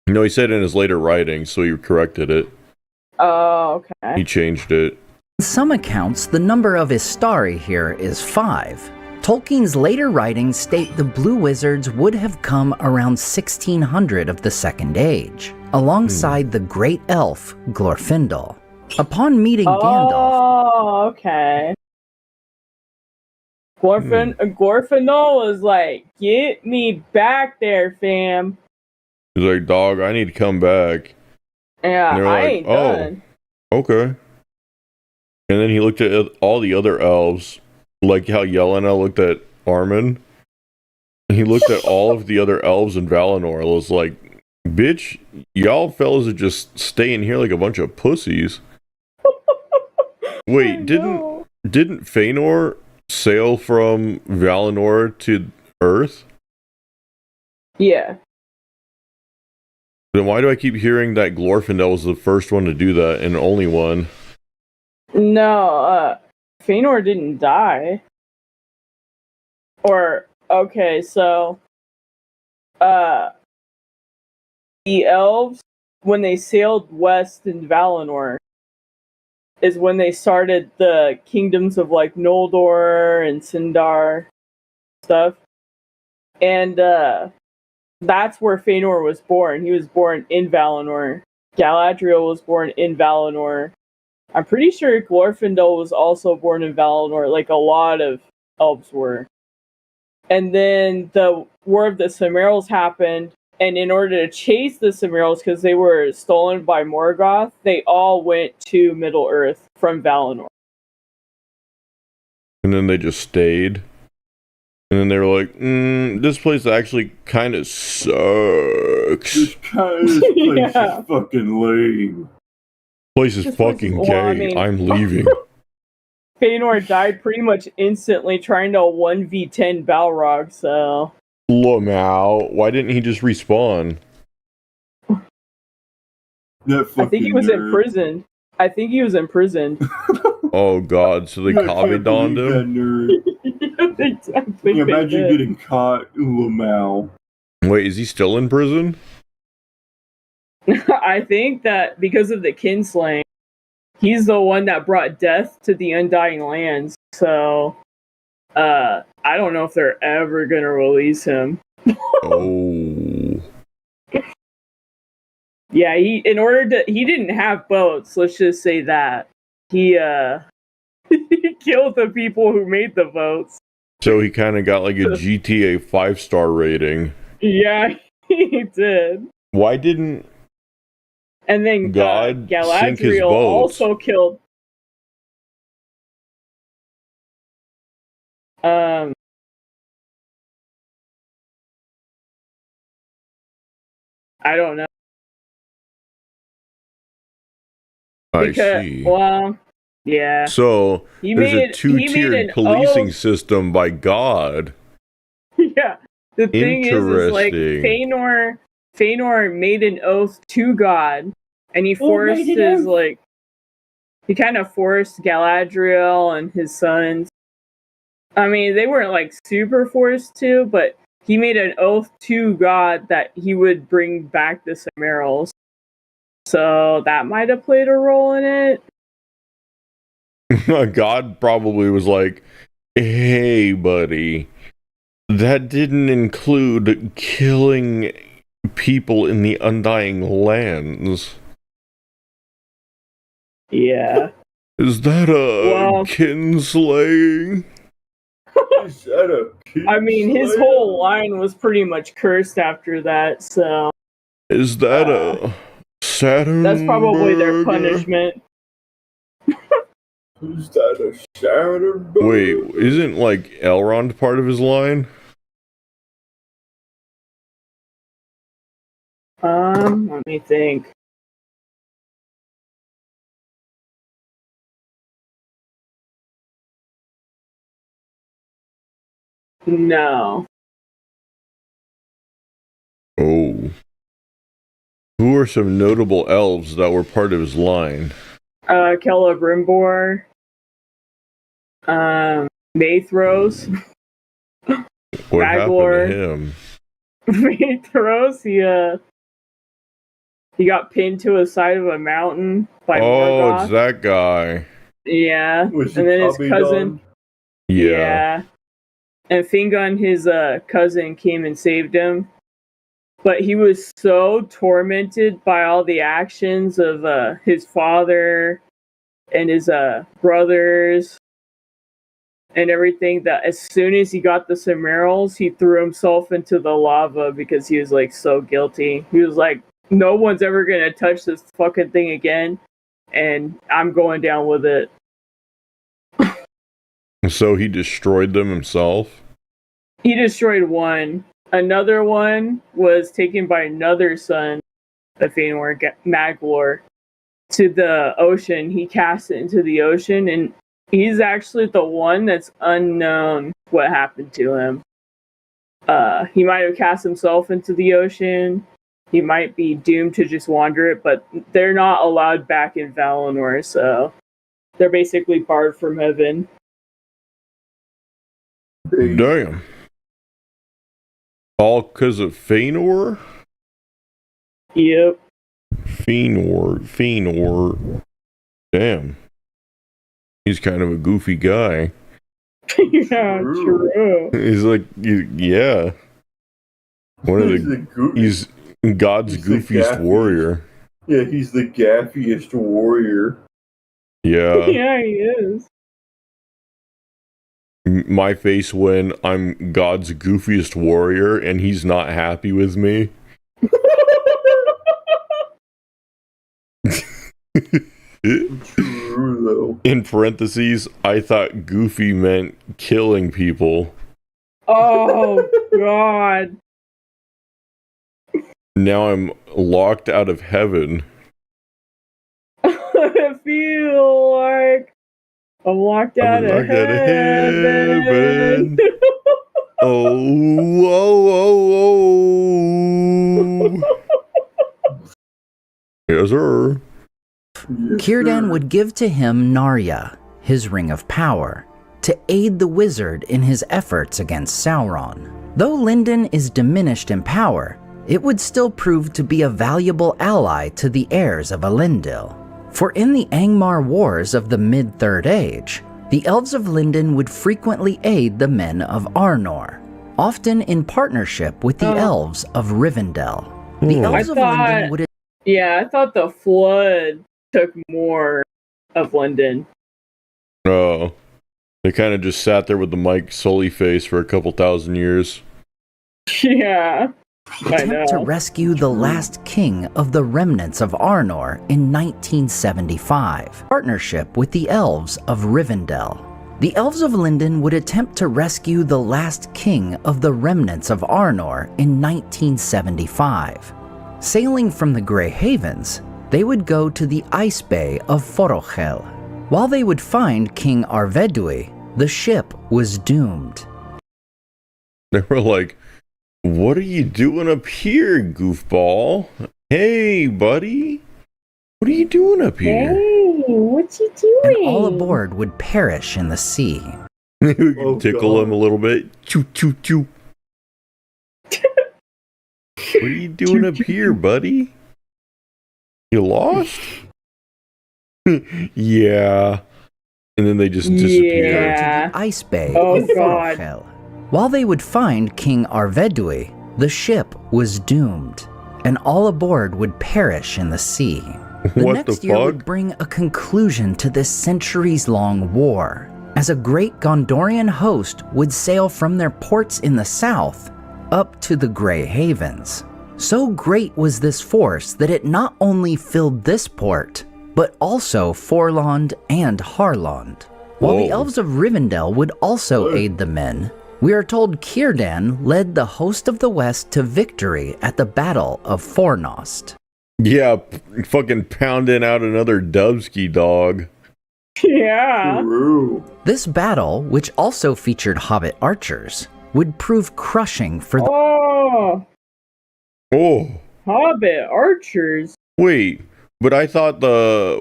No, he said in his later writings, so he corrected it. Oh, okay. He changed it. In some accounts, the number of Istari here is 5. Tolkien's later writings state the Blue Wizards would have come around 1600 of the Second Age, alongside the great elf Glorfindel. Upon meeting Gandalf, Oh, okay. Glorfindel was like, get me back there, fam. He's like, dog, I need to come back. Yeah, And they're I like, ain't oh. done. Okay. And then he looked at all the other elves, like how Yelena looked at Armin. He looked at all of the other elves in Valinor and was like, bitch, y'all fellas are just staying here like a bunch of pussies. Wait, didn't Fëanor sail from Valinor to Earth? Yeah. Then why do I keep hearing that Glorfindel was the first one to do that and only one? No, Fëanor didn't die. Or, okay, so, the elves, when they sailed west in Valinor, is when they started the kingdoms of, like, Noldor and Sindar stuff. And, that's where Fëanor was born. He was born in Valinor. Galadriel was born in Valinor. I'm pretty sure Glorfindel was also born in Valinor, like a lot of elves were. And then the War of the Silmarils happened, and in order to chase the Silmarils, because they were stolen by Morgoth, they all went to Middle-earth from Valinor. And then they just stayed. And then they were like, this place actually kind of sucks. This place is fucking lame. Place is fucking gay. I'm leaving. Fëanor died pretty much instantly trying to 1v10 Balrog, so... Lamau, why didn't he just respawn? I think he was imprisoned. Oh god, so they Kavidoned him? Exactly. Imagine getting caught, Lamau. Wait, is he still in prison? I think that because of the kinslaying, he's the one that brought death to the Undying Lands. So, I don't know if they're ever gonna release him. Oh. Yeah, he didn't have boats. Let's just say that he he killed the people who made the boats. So he kind of got like a GTA 5-star rating. Yeah, he did. Why didn't and then God sink his Galadriel boat? Also killed. I don't know. I see. Well, yeah. So there's a two-tiered policing system by God. Yeah. The thing is like Fëanor made an oath to God, and he forced he kind of forced Galadriel and his sons. I mean, they weren't like super forced to, but he made an oath to God that he would bring back the Silmarils. So that might have played a role in it. God probably was like, hey, buddy, that didn't include killing people in the Undying Lands. Yeah. Is that a kinslaying? Is that a kinslaying? I mean, his whole line was pretty much cursed after that, so... Is that a Saturn? That's probably their punishment. Is that a Saturn? Wait, isn't like Elrond part of his line? Let me think. No. Oh. Who are some notable elves that were part of his line? Celebrimbor. Maethros. What happened to him? Maethros, he got pinned to a side of a mountain by Morgoth. It's that guy. Yeah. And then his cousin. Yeah. And Fingon, his cousin, came and saved him. But he was so tormented by all the actions of his father and his brothers and everything that as soon as he got the Silmarils, he threw himself into the lava because he was like so guilty. He was like, no one's ever gonna touch this fucking thing again, and I'm going down with it. So he destroyed them himself? He destroyed one. Another one was taken by another son of Fëanor, Maglor, to the ocean. He cast it into the ocean, and he's actually the one that's unknown what happened to him. He might have cast himself into the ocean. he might be doomed to just wander it, but they're not allowed back in Valinor, so they're basically barred from heaven. Damn. All because of Fëanor? Yep. Fëanor. Damn. He's kind of a goofy guy. Yeah, true. He's like, yeah. He's God's goofiest warrior. Yeah, he's the gaffiest warrior. Yeah. Yeah, he is. My face when I'm God's goofiest warrior and he's not happy with me. True, though. In parentheses, I thought goofy meant killing people. Oh, God. Now I'm locked out of heaven. I feel like I'm locked out of heaven. Oh, whoa. Yes, sir. Círdan would give to him Narya, his ring of power, to aid the wizard in his efforts against Sauron. Though Lindon is diminished in power, it would still prove to be a valuable ally to the heirs of Elendil. For in the Angmar Wars of the Mid-Third Age, the Elves of Lindon would frequently aid the men of Arnor, often in partnership with the Elves of Rivendell. The Elves of Lindon would... Yeah, I thought the Flood took more of Lindon. Oh. They kind of just sat there with the Mike Sully face for a couple thousand years. Yeah. Attempt to rescue the last king of the remnants of Arnor in 1975, partnership with the Elves of Rivendell. The Elves of Lindon would attempt to rescue the last king of the remnants of Arnor in 1975. Sailing from the Grey Havens, they would go to the ice bay of Forochel. While they would find King Arvedui, the ship was doomed. They were like, "What are you doing up here, goofball? Hey, buddy. What are you doing up here?" Hey, what you doing? And all aboard would perish in the sea. We could tickle him a little bit. Choo, choo, choo. What are you doing up here, buddy? You lost? Yeah. And then they just disappear. Yeah. To the ice bay Oh, of God. Forochel. While they would find King Arvedui, the ship was doomed, and all aboard would perish in the sea. The What next the year fuck? would bring a conclusion to this centuries-long war, as a great Gondorian host would sail from their ports in the south up to the Grey Havens. So great was this force that it not only filled this port, but also Forlond and Harlond. While the Whoa. Elves of Rivendell would also aid the men, we are told Círdan led the host of the West to victory at the Battle of Fornost. Yeah, fucking pounding out another Dubsky dog. Yeah. True. This battle, which also featured Hobbit archers, would prove crushing for the Oh, Hobbit archers. wait. But I thought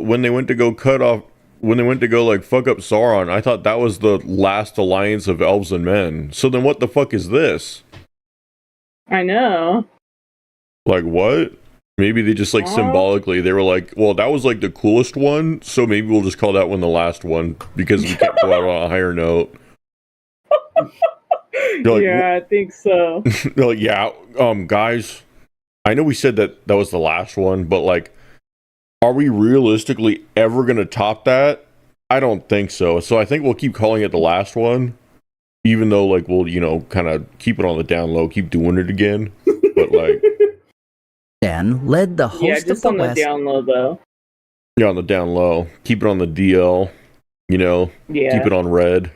when they went to go fuck up Sauron, I thought that was the last alliance of elves and men. So then what the fuck is this? I know. Like, what? Maybe they just, like, symbolically, they were like, well, that was, like, the coolest one, so maybe we'll just call that one the last one, because we can't go out on a higher note. Like, yeah, I think so. they're like, yeah, guys, I know we said that was the last one, but, like, are we realistically ever going to top that? I don't think so. So I think we'll keep calling it the last one, even though, like, we'll, kind of keep it on the down low, keep doing it again, but, like... Dan led the host Yeah, of just the on the West down low, though. Yeah, on the down low. Keep it on the DL, Yeah. keep it on red.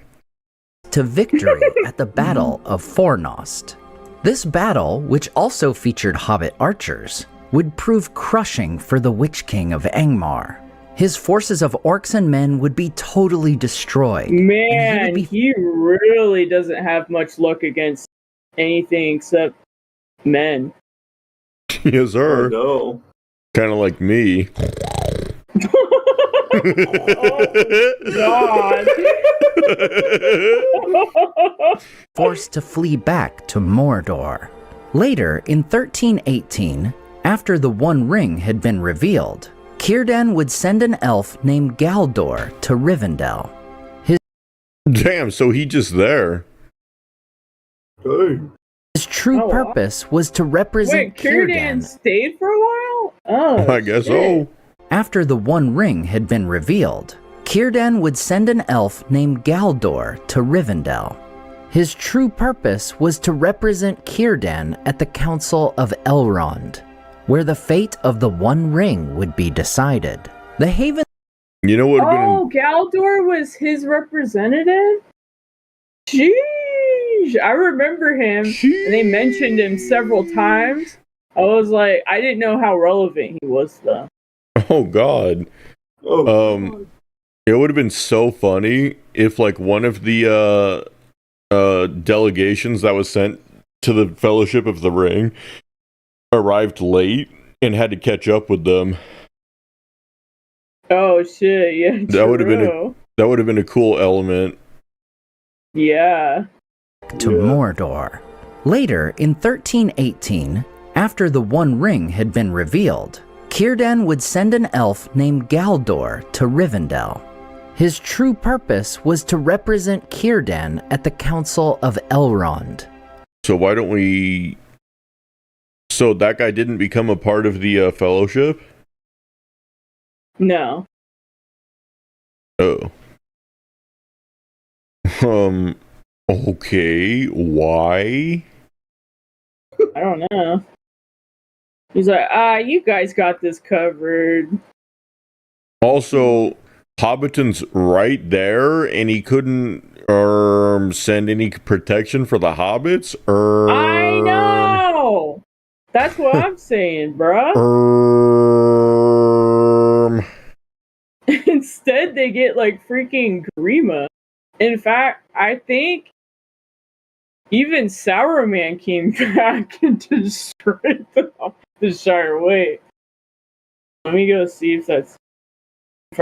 to victory at the Battle of Fornost. This battle, which also featured Hobbit archers, would prove crushing for the Witch King of Angmar. His forces of orcs and men would be totally destroyed. Man, he really doesn't have much luck against anything except men. Yes, sir. No. Kind of like me. God. Forced to flee back to Mordor. Later, in 1318, after the One Ring had been revealed, Círdan would send an elf named Galdor to Rivendell. Damn, so he just there. Hey. His true purpose was to represent Círdan Círdan. stayed for a while? Oh, I guess so. After the One Ring had been revealed, Círdan would send an elf named Galdor to Rivendell. His true purpose was to represent Círdan at the Council of Elrond, where the fate of the One Ring would be decided. The Haven. You know what? Galdor was his representative? Sheesh! I remember him, and they mentioned him several times. I was like, I didn't know how relevant he was, though. Oh, God. Oh. It would have been so funny if, like, one of the delegations that was sent to the Fellowship of the Ring arrived late and had to catch up with them. Oh shit! Yeah, that would have been a cool element. Yeah. To Mordor. Later, in 1318, after the One Ring had been revealed, Círdan would send an elf named Galdor to Rivendell. His true purpose was to represent Círdan at the Council of Elrond. So why don't we... So that guy didn't become a part of the Fellowship? No. Oh. Okay, why? I don't know. He's like, you guys got this covered. Also, Hobbiton's right there, and he couldn't send any protection for the hobbits? I know! That's what I'm saying, bruh. Instead, they get, like, freaking Grima. In fact, I think even Sauron came back and destroyed the Shire. Wait. Let me go see if I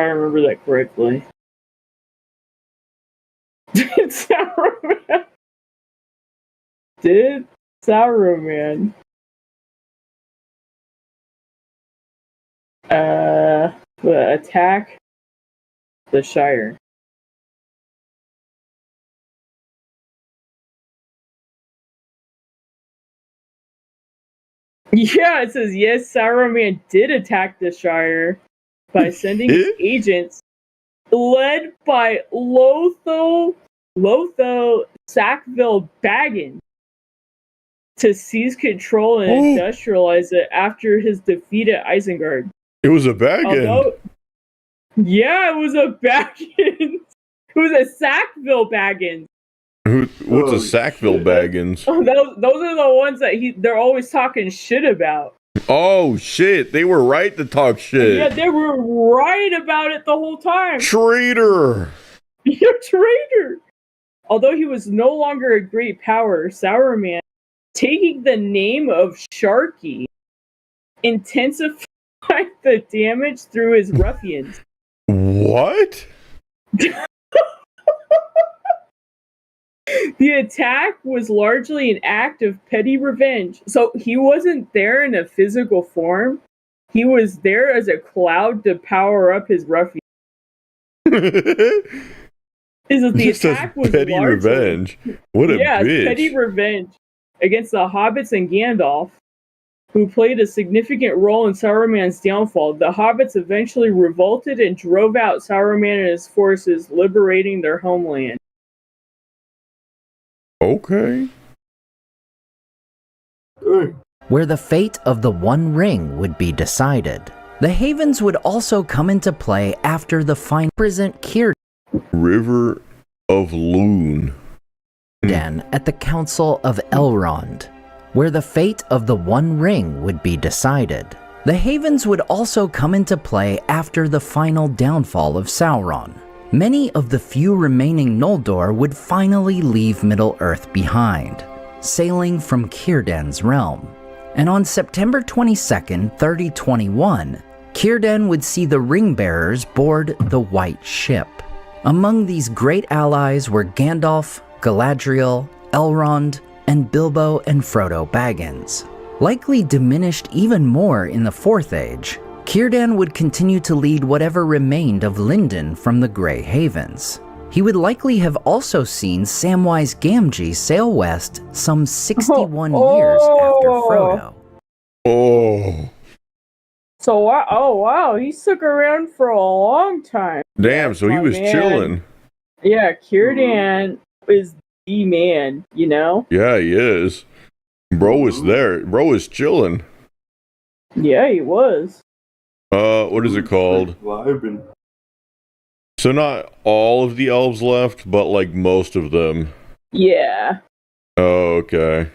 remember that correctly. Did Sauron attack the Shire? Yeah, it says yes, Sauron did attack the Shire by sending his agents, led by Lotho Sackville Baggins, to seize control and industrialize it after his defeat at Isengard. It was a Baggins. Yeah, it was a Baggins. It was a Sackville Baggins. What's a Sackville Baggins? Those are the ones that they're always talking shit about. Oh shit, they were right to talk shit. Yeah, they were right about it the whole time. Traitor! You're a traitor! Although he was no longer a great power, Sauron, taking the name of Sharky, intensified the damage through his ruffians. What? The attack was largely an act of petty revenge. So he wasn't there in a physical form. He was there as a cloud to power up his ruffians. The attack was petty largely, revenge. What a bitch. Petty revenge against the hobbits and Gandalf, who played a significant role in Sauron's downfall. The hobbits eventually revolted and drove out Sauron and his forces, liberating their homeland. Okay. Where the fate of the One Ring would be decided. The Havens would also come into play after the final present Círdan River of Loon. at the Council of Elrond, where the fate of the One Ring would be decided. The Havens would also come into play after the final downfall of Sauron. Many of the few remaining Noldor would finally leave Middle-earth behind, sailing from Círdan's realm. And on September 22nd, 3021, Círdan would see the ring bearers board the White Ship. Among these great allies were Gandalf, Galadriel, Elrond, and Bilbo and Frodo Baggins. Likely diminished even more in the Fourth Age, Círdan would continue to lead whatever remained of Lindon from the Grey Havens. He would likely have also seen Samwise Gamgee sail west some 61 years after Frodo. Oh. So, wow, he stuck around for a long time. Damn, so he was chilling. Yeah, Círdan is the man, you know? Yeah, he is. Bro was there. Bro was chilling. Yeah, he was. What is it called? So not all of the elves left, but like most of them. Yeah. Oh, okay.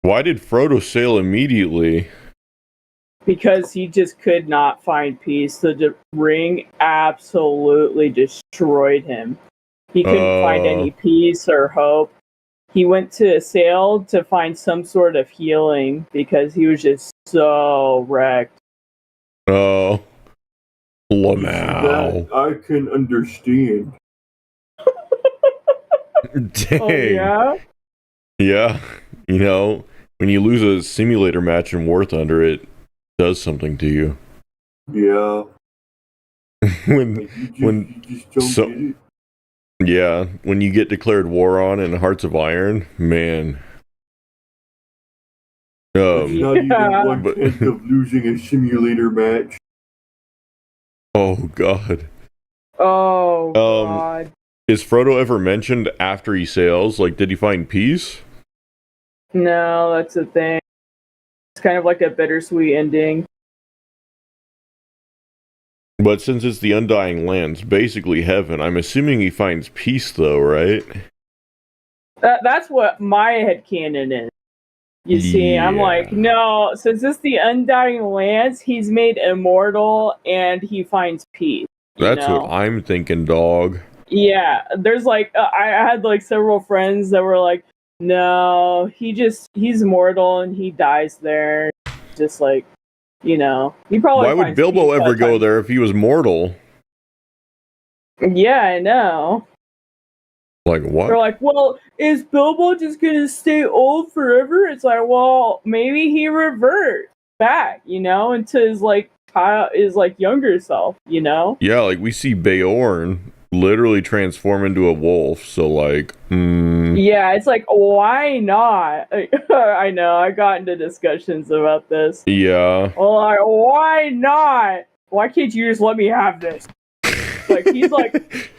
Why did Frodo sail immediately? Because he just could not find peace. The ring absolutely destroyed him. He couldn't find any peace or hope. He went to sail to find some sort of healing because he was just so wrecked. Oh. Lamau. I can understand. Dang. Oh, yeah? Yeah. You know, when you lose a simulator match in War Thunder, it does something to you. Yeah. when you just don't get it. Yeah, when you get declared war on in Hearts of Iron, man. It's not even 1/10 of losing a simulator match. Oh God. Oh God. Is Frodo ever mentioned after he sails? Like, did he find peace? No, that's the thing. It's kind of like a bittersweet ending. But since it's the Undying Lands, basically heaven, I'm assuming he finds peace though, right? That's what my headcanon is. You see, I'm like, no, since it's the Undying Lands, he's made immortal and he finds peace. That's what I'm thinking, dog. Yeah, there's like, I had like several friends that were like, no, he's mortal and he dies there. Just like, you know, he probably. Why would Bilbo ever go there if he was mortal? Yeah, I know. Like what? They're like, well, is Bilbo just gonna stay old forever? It's like, well, maybe he reverts back, you know, into his like younger self, you know? Yeah, like we see Beorn literally transform into a wolf, so like yeah, it's like, why not? I know, I got into discussions about this. Yeah. Well, like, why not? Why can't you just let me have this? Like, he's like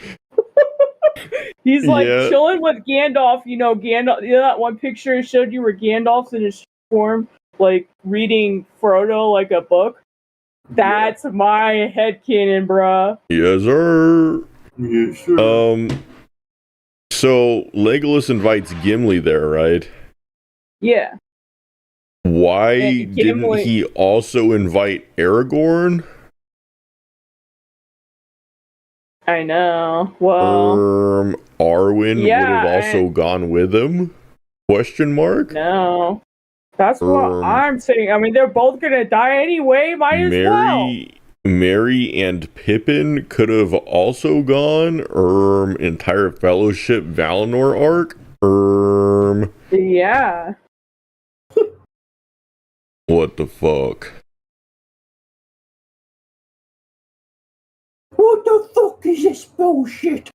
he's like chilling with Gandalf, you know, that one picture I showed you where Gandalf's in his form, like leading Frodo like a book. That's my headcanon, bruh. Yes, sir. Yes, sir. So Legolas invites Gimli there, right? Yeah. Why didn't he also invite Aragorn? I know. Well, Arwen would have also gone with him? Question mark? No. That's what I'm saying. I mean, they're both gonna die anyway. Might as well. Merry and Pippin could have also gone. Entire Fellowship Valinor arc. Yeah. What the fuck? What the fuck is this bullshit?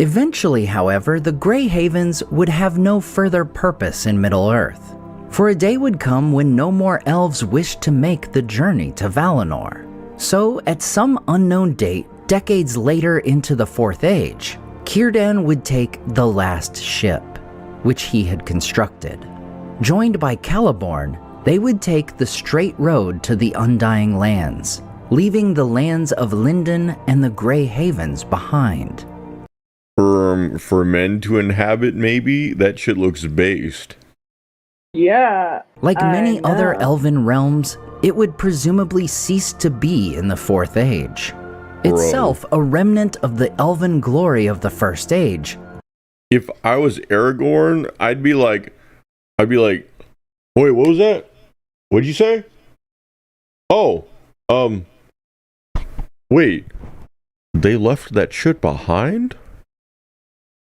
Eventually, however, the Grey Havens would have no further purpose in Middle-earth, for a day would come when no more elves wished to make the journey to Valinor. So, at some unknown date, decades later into the Fourth Age, Círdan would take the last ship, which he had constructed. Joined by Celeborn, they would take the straight road to the Undying Lands, leaving the lands of Lindon and the Grey Havens behind. For men to inhabit, maybe? That shit looks based. Yeah. Like many other elven realms, it would presumably cease to be in the Fourth Age. Itself a remnant of the elven glory of the First Age. If I was Aragorn, I'd be like, wait, what was that? What'd you say? Oh, wait, they left that shit behind?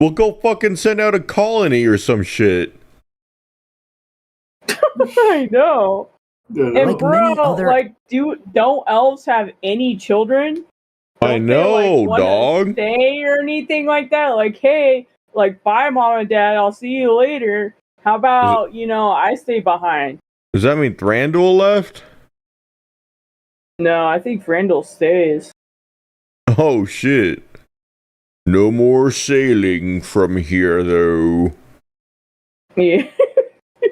Well, go fucking send out a colony or some shit. I know. Yeah, And Like bro, many other- like, don't elves have any children? I Don't know, they, like, dog. Stay or anything like that? Like, hey, like, bye, mom and dad. I'll see you later. How about I stay behind? Does that mean Thranduil left? No, I think Frandle stays. Oh shit. No more sailing from here, though. Yeah,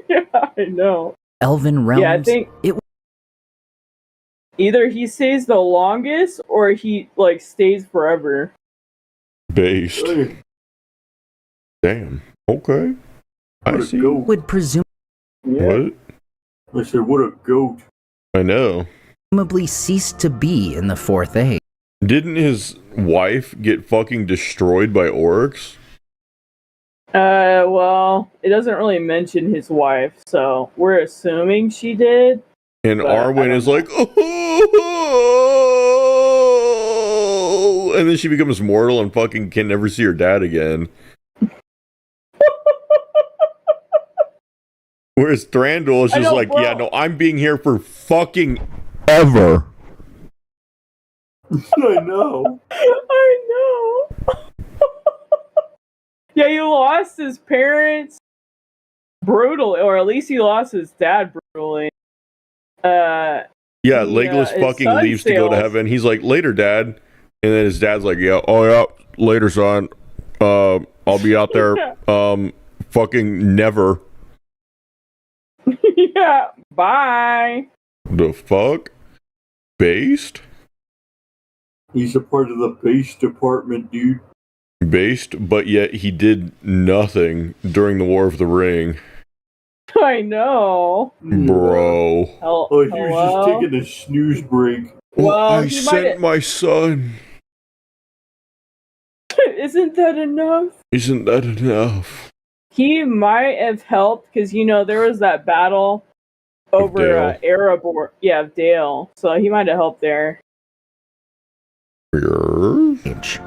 yeah, I know. Elven realms. Yeah, I think it either he stays the longest or he like stays forever. Based. Hey, Damn. Okay. I what a see. goat. would presumably Yeah. What? I said, what a goat. I know. cease to be in the Fourth Age. Didn't his wife get fucking destroyed by orcs? Well, it doesn't really mention his wife, so we're assuming she did. And But I Arwen don't is know. like, oh, and then she becomes mortal and fucking can never see her dad again. Whereas Thranduil is I just know, like, bro. yeah, no, I'm being here for fucking ever. I know. I know. Yeah, he lost his parents brutally, or at least he lost his dad brutally. Yeah, Legolas his fucking son leaves to go to sails. heaven. He's like, later, dad. And then his dad's like, yeah, oh yeah, later, son. I'll be out there, fucking never. Yeah, bye. The fuck? Based? He's a part of the base department, dude. Based, but yet he did nothing during the War of the Ring. I know. Bro. Hell, Oh, he was hello? just taking a snooze break. Well, I he sent might- my son. Isn't that enough? Isn't that enough? He might have helped because there was that battle over Dale. Erebor. Yeah, of Dale. So he might have helped there. Age.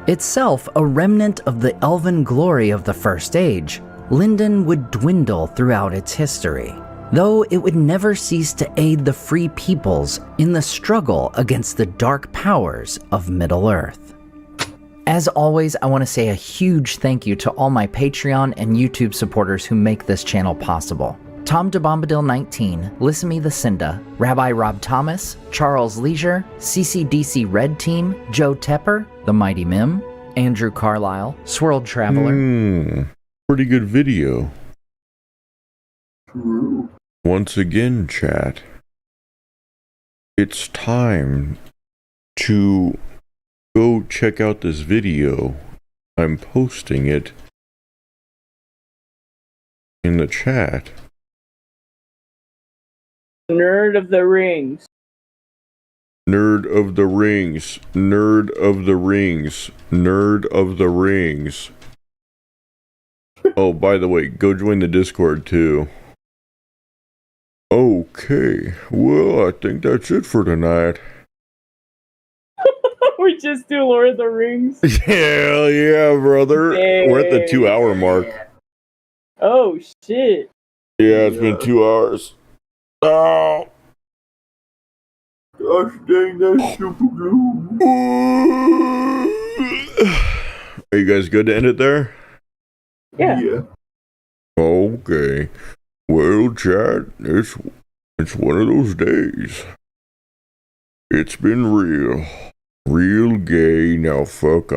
Itself a remnant of the elven glory of the First Age, Lindon would dwindle throughout its history, though it would never cease to aid the free peoples in the struggle against the dark powers of Middle-earth. As always, I want to say a huge thank you to all my Patreon and YouTube supporters who make this channel possible. Tom DeBombadil19, Lissamy the Cinda, Rabbi Rob Thomas, Charles Leisure, CCDC Red Team, Joe Tepper, The Mighty Mim, Andrew Carlisle, Swirled Traveler. Pretty good video. True. Once again, chat. It's time to go check out this video. I'm posting it in the chat. Nerd of the Rings. Nerd of the Rings. Nerd of the Rings. Nerd of the Rings. Oh, by the way, go join the Discord too. Okay, well, I think that's it for tonight. We just do Lord of the Rings. Hell yeah, brother. We're at the Dang. 2 hour mark. Oh shit. Yeah, it's been 2 hours. Oh. Gosh dang, that's super glue. Are you guys good to end it there? Yeah. Okay. Well, Chad, it's one of those days. It's been real gay. Now fuck